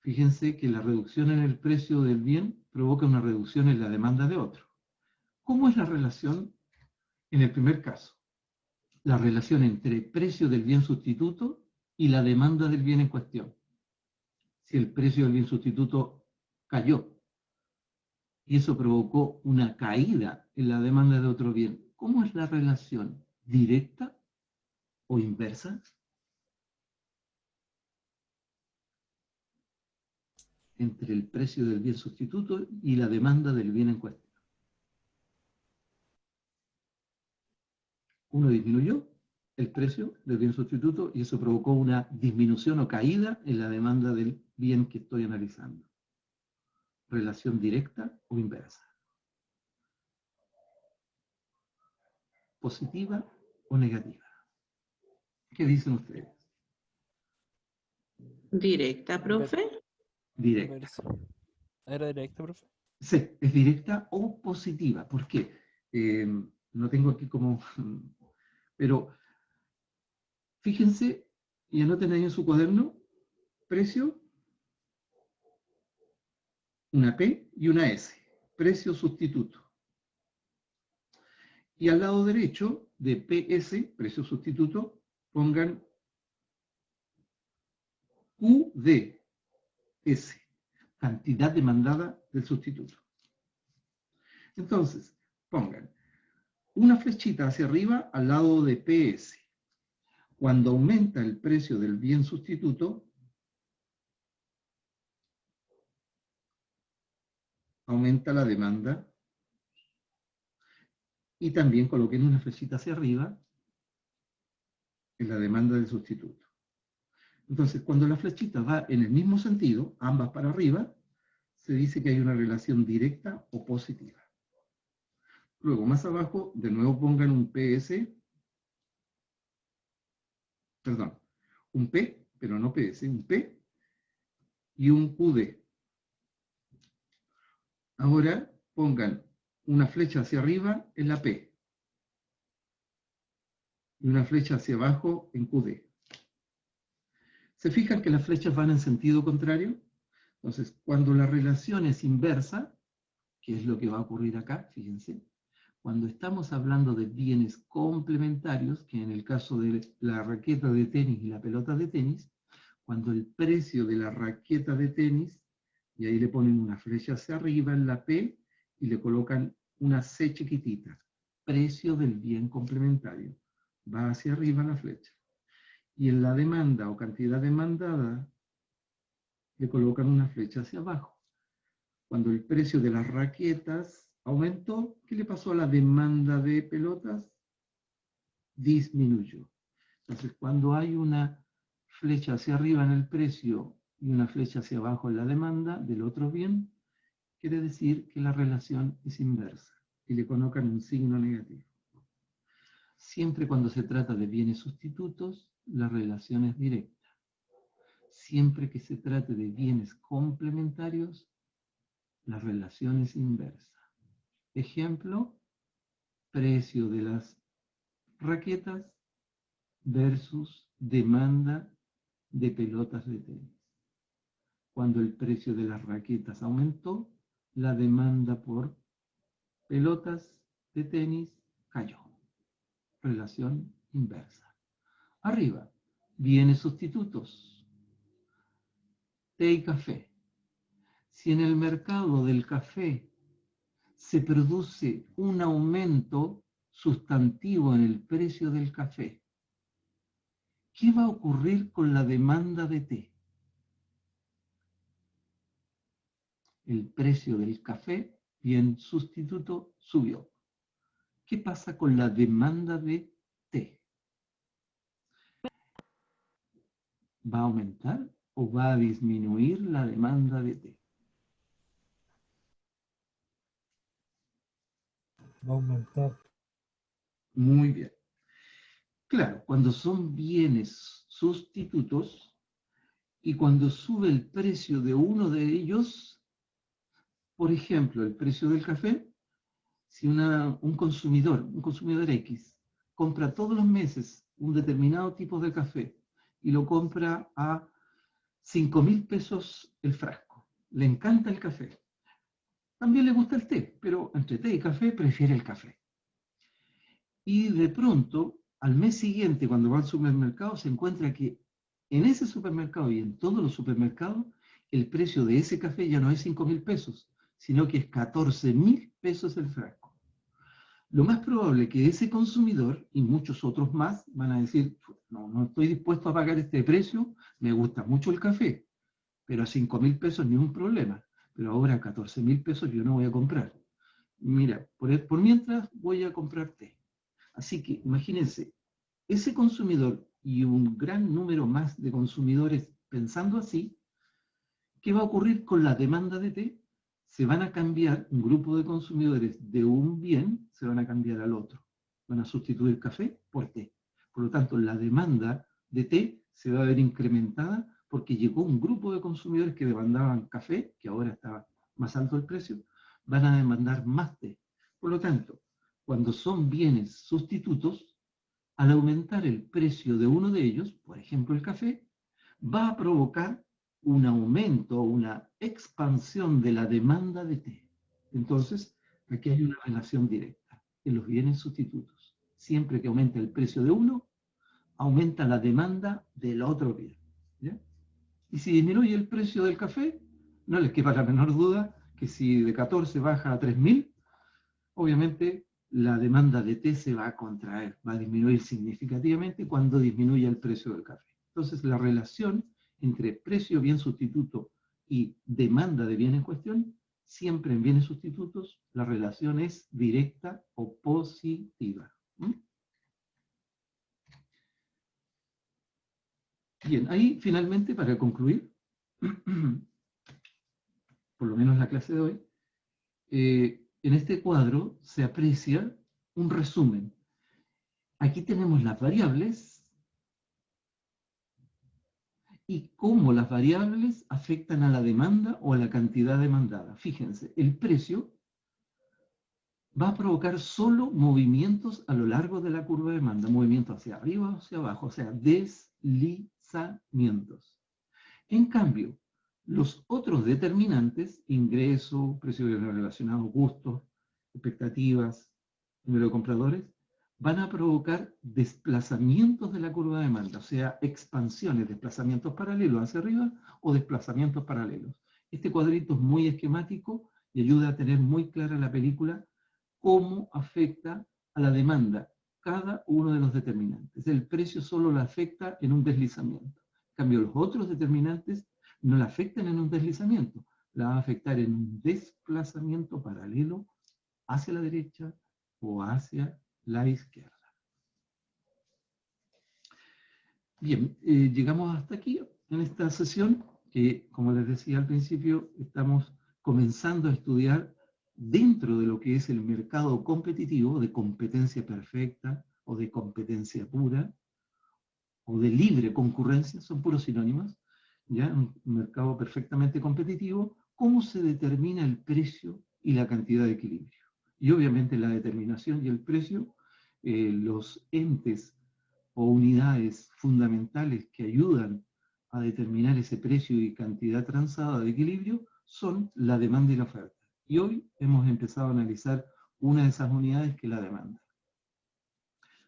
Speaker 1: fíjense que la reducción en el precio del bien provoca una reducción en la demanda de otro. ¿Cómo es la relación en el primer caso? La relación entre el precio del bien sustituto y la demanda del bien en cuestión. Si el precio del bien sustituto cayó y eso provocó una caída en la demanda de otro bien, ¿cómo es la relación? ¿Directa o inversa? Entre el precio del bien sustituto y la demanda del bien en cuestión. Uno disminuyó el precio del bien sustituto y eso provocó una disminución o caída en la demanda del bien que estoy analizando. Relación directa o inversa. Positiva o negativa. ¿Qué dicen ustedes?
Speaker 3: Directa, profe.
Speaker 1: Directa.
Speaker 4: ¿Era directa, profe?
Speaker 1: Sí, es directa o positiva. ¿Por qué? No tengo aquí como... Pero fíjense y anoten ahí en su cuaderno, precio, una P y una S. Precio sustituto. Y al lado derecho de PS, precio sustituto, pongan QDS, cantidad demandada del sustituto. Entonces, pongan una flechita hacia arriba al lado de PS. Cuando aumenta el precio del bien sustituto, aumenta la demanda. Y también coloquen una flechita hacia arriba en la demanda del sustituto. Entonces, cuando la flechita va en el mismo sentido, ambas para arriba, se dice que hay una relación directa o positiva. Luego, más abajo, de nuevo pongan un PS, perdón, un P, pero no PS, un P y un QD. Ahora pongan una flecha hacia arriba en la P y una flecha hacia abajo en QD. ¿Se fijan que las flechas van en sentido contrario? Entonces, cuando la relación es inversa, que es lo que va a ocurrir acá, fíjense, cuando estamos hablando de bienes complementarios, que en el caso de la raqueta de tenis y la pelota de tenis, cuando el precio de la raqueta de tenis, y ahí le ponen una flecha hacia arriba en la P y le colocan una C chiquitita, precio del bien complementario, va hacia arriba la flecha. Y en la demanda o cantidad demandada, le colocan una flecha hacia abajo. Cuando el precio de las raquetas aumentó, ¿qué le pasó a la demanda de pelotas? Disminuyó. Entonces, cuando hay una flecha hacia arriba en el precio y una flecha hacia abajo en la demanda del otro bien, quiere decir que la relación es inversa y le colocan un signo negativo. Siempre cuando se trata de bienes sustitutos, la relación es directa. Siempre que se trate de bienes complementarios, la relación es inversa. Ejemplo, precio de las raquetas versus demanda de pelotas de tenis. Cuando el precio de las raquetas aumentó, la demanda por pelotas de tenis cayó. Relación inversa. Arriba, bienes sustitutos. Té y café. Si en el mercado del café se produce un aumento sustantivo en el precio del café, ¿qué va a ocurrir con la demanda de té? El precio del café, bien sustituto, subió. ¿Qué pasa con la demanda de té? ¿Va a aumentar o va a disminuir la demanda de té?
Speaker 5: Va a aumentar.
Speaker 1: Muy bien. Claro, cuando son bienes sustitutos y cuando sube el precio de uno de ellos, por ejemplo, el precio del café, si un consumidor X, compra todos los meses un determinado tipo de café y lo compra a 5.000 pesos el frasco, le encanta el café. También le gusta el té, pero entre té y café prefiere el café. Y de pronto, al mes siguiente, cuando va al supermercado, se encuentra que en ese supermercado y en todos los supermercados, el precio de ese café ya no es 5.000 pesos, sino que es 14.000 pesos el frasco. Lo más probable es que ese consumidor y muchos otros más van a decir, no estoy dispuesto a pagar este precio, me gusta mucho el café, pero a 5.000 pesos ni un problema, pero ahora a 14.000 pesos yo no voy a comprar. Mira, por mientras voy a comprar té. Así que imagínense, ese consumidor y un gran número más de consumidores pensando así, ¿qué va a ocurrir con la demanda de té? Se van a cambiar un grupo de consumidores de un bien, se van a cambiar al otro. Van a sustituir café por té. Por lo tanto, la demanda de té se va a ver incrementada porque llegó un grupo de consumidores que demandaban café, que ahora está más alto el precio, van a demandar más té. Por lo tanto, cuando son bienes sustitutos, al aumentar el precio de uno de ellos, por ejemplo el café, va a provocar un aumento, una expansión de la demanda de té. Entonces, aquí hay una relación directa en los bienes sustitutos. Siempre que aumenta el precio de uno, aumenta la demanda del otro bien. ¿Ya? Y si disminuye el precio del café, no les quepa la menor duda que si de 14 baja a 3.000, obviamente la demanda de té se va a contraer, va a disminuir significativamente cuando disminuya el precio del café. Entonces la relación entre precio, bien sustituto y demanda de bien en cuestión, siempre en bienes sustitutos, la relación es directa o positiva. Bien, ahí finalmente para concluir, por lo menos la clase de hoy, en este cuadro se aprecia un resumen. Aquí tenemos las variables y cómo las variables afectan a la demanda o a la cantidad demandada. Fíjense, el precio va a provocar solo movimientos a lo largo de la curva de demanda, movimientos hacia arriba o hacia abajo, o sea, deslizamientos. En cambio, los otros determinantes, ingreso, precio relacionado, costos, expectativas, número de compradores, van a provocar desplazamientos de la curva de demanda, o sea, expansiones, desplazamientos paralelos hacia arriba o desplazamientos paralelos. Este cuadrito es muy esquemático y ayuda a tener muy clara la película cómo afecta a la demanda cada uno de los determinantes. El precio solo la afecta en un deslizamiento. En cambio, los otros determinantes no la afectan en un deslizamiento, la va a afectar en un desplazamiento paralelo hacia la derecha o hacia la izquierda. Bien, llegamos hasta aquí en esta sesión, que como les decía al principio, estamos comenzando a estudiar dentro de lo que es el mercado competitivo, de competencia perfecta o de competencia pura, o de libre concurrencia, son puros sinónimos, ¿ya? Un mercado perfectamente competitivo, cómo se determina el precio y la cantidad de equilibrio. Y obviamente la determinación y el precio, los entes o unidades fundamentales que ayudan a determinar ese precio y cantidad transada de equilibrio son la demanda y la oferta. Y hoy hemos empezado a analizar una de esas unidades que es la demanda.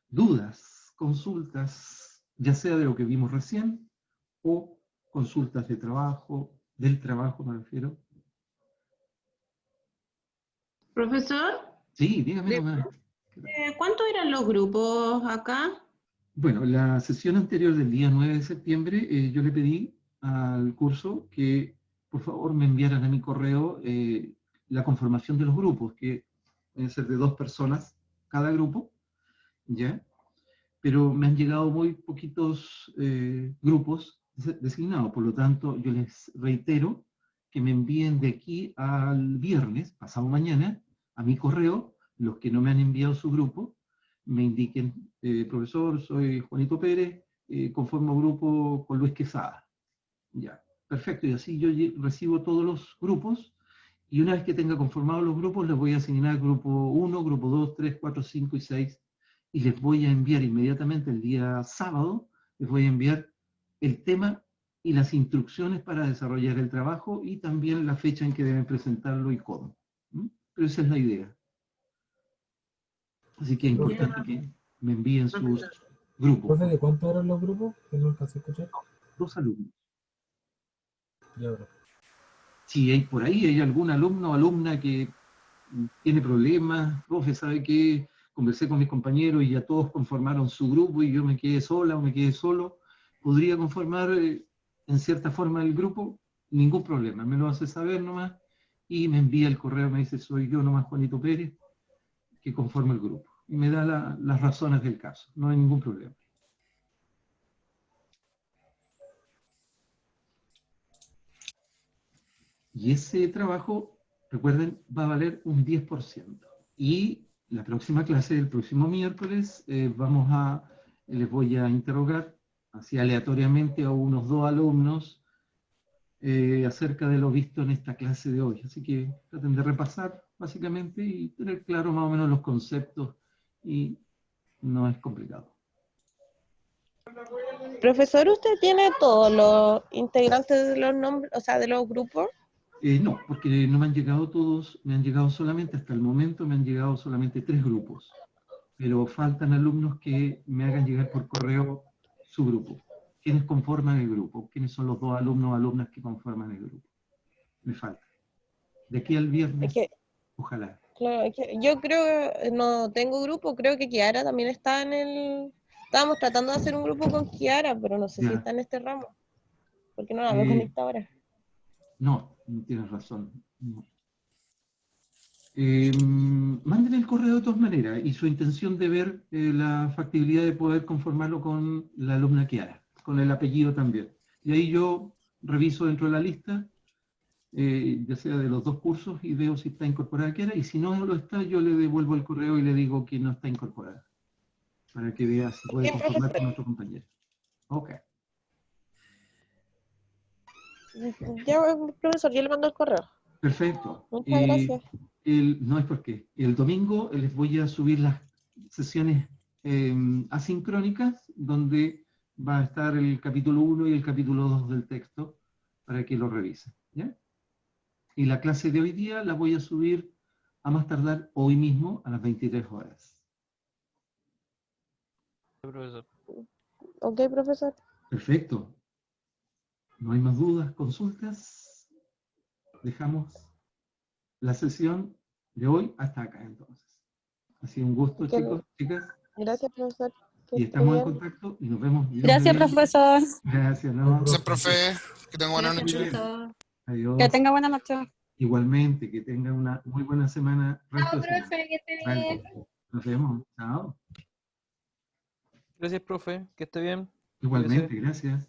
Speaker 1: Dudas, consultas, ya sea de lo que vimos recién, o consultas de trabajo, del trabajo me refiero.
Speaker 3: Profesor,
Speaker 1: Sí, dígame nomás.
Speaker 3: ¿cuántos eran los grupos acá?
Speaker 1: Bueno, la sesión anterior del día 9 de septiembre, yo le pedí al curso que por favor me enviaran a mi correo la conformación de los grupos, que deben ser de 2 personas cada grupo, ¿ya? Pero me han llegado muy poquitos grupos designados, por lo tanto yo les reitero que me envíen de aquí al viernes, pasado mañana, a mi correo, los que no me han enviado su grupo, me indiquen, profesor, soy Juanito Pérez, conformo grupo con Luis Quesada. Ya, perfecto, y así yo recibo todos los grupos, y una vez que tenga conformados los grupos, les voy a asignar grupo 1, grupo 2, 3, 4, 5 y 6, y les voy a enviar inmediatamente el día sábado, les voy a enviar el tema y las instrucciones para desarrollar el trabajo, y también la fecha en que deben presentarlo y cómo. Pero esa es la idea. Así que es importante que me envíen sus grupos.
Speaker 5: ¿Profe, de cuántos eran los grupos? Que no alcancé a escuchar.
Speaker 1: 2 alumnos.
Speaker 5: Ya, bro.
Speaker 1: Si hay por ahí hay algún alumno o alumna que tiene problemas, profe, ¿sabe qué? Conversé con mis compañeros y ya todos conformaron su grupo y yo me quedé sola o me quedé solo, ¿podría conformar en cierta forma el grupo? Ningún problema, me lo hace saber nomás y me envía el correo, me dice, soy yo nomás Juanito Pérez, que conforma el grupo. Y me da las razones del caso, no hay ningún problema. Y ese trabajo, recuerden, va a valer un 10%. Y la próxima clase, el próximo miércoles, les voy a interrogar así aleatoriamente a unos 2 alumnos acerca de lo visto en esta clase de hoy. Así que traten de repasar básicamente y tener claro más o menos los conceptos y no es complicado.
Speaker 6: Profesor, ¿usted tiene todos los integrantes de los nombres, o sea, de los grupos?
Speaker 1: No, porque no me han llegado todos, me han llegado solamente, hasta el momento me han llegado solamente 3 grupos, pero faltan alumnos que me hagan llegar por correo su grupo. ¿Quiénes conforman el grupo? ¿Quiénes son los 2 alumnos o alumnas que conforman el grupo? Me falta. De aquí al viernes, ojalá.
Speaker 6: Claro, es que yo creo, no tengo grupo, creo que Kiara también está en el... Estábamos tratando de hacer un grupo con Kiara, pero no sé si
Speaker 1: Ya.
Speaker 6: está en este ramo, porque no la veo conectada ahora.
Speaker 1: No, tienes razón. No. Mándenme el correo de todas maneras y su intención de ver la factibilidad de poder conformarlo con la alumna Kiara, con el apellido también. Y ahí yo reviso dentro de la lista ya sea de los dos cursos, y veo si está incorporada Kiara, y si no lo está, yo le devuelvo el correo y le digo que no está incorporada, para que vea si puede
Speaker 6: Bien,
Speaker 1: conformar
Speaker 6: profesor.
Speaker 1: con otro compañero. Ok,
Speaker 6: Ya, profesor, yo le mando el correo.
Speaker 1: perfecto.
Speaker 6: Muchas gracias.
Speaker 1: No es porque el domingo les voy a subir las sesiones asincrónicas, donde va a estar el capítulo 1 y el capítulo 2 del texto, para que lo revisen, ¿ya? Y la clase de hoy día la voy a subir a más tardar hoy mismo a las 23 horas.
Speaker 4: Sí, profesor.
Speaker 6: Ok, profesor.
Speaker 1: Perfecto. ¿No hay más dudas, consultas? Dejamos la sesión de hoy hasta acá entonces. Ha sido un gusto,
Speaker 6: Que-
Speaker 1: chicos, chicas,
Speaker 6: Gracias, profesor. Que
Speaker 1: y
Speaker 6: esté
Speaker 1: estamos en
Speaker 6: bien.
Speaker 1: contacto y nos vemos. Dios
Speaker 7: Gracias,
Speaker 1: mediante.
Speaker 7: profesor.
Speaker 1: Gracias, ¿no?
Speaker 5: Gracias,
Speaker 8: Profe, que tenga buena
Speaker 1: Muy
Speaker 8: noche.
Speaker 1: bien.
Speaker 7: Que
Speaker 1: Adiós.
Speaker 7: tenga buena noche.
Speaker 1: Igualmente, que tenga una muy buena semana. Resto
Speaker 7: Chao,
Speaker 1: de semana.
Speaker 7: profe, que esté
Speaker 1: Vale.
Speaker 7: bien.
Speaker 1: Nos vemos. Chao.
Speaker 4: Gracias, profe. Que esté bien.
Speaker 1: Igualmente,
Speaker 4: Cuídese.
Speaker 1: gracias.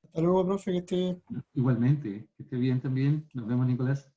Speaker 2: Hasta luego, profe, que esté bien.
Speaker 1: Igualmente, que esté bien también. Nos vemos, Nicolás.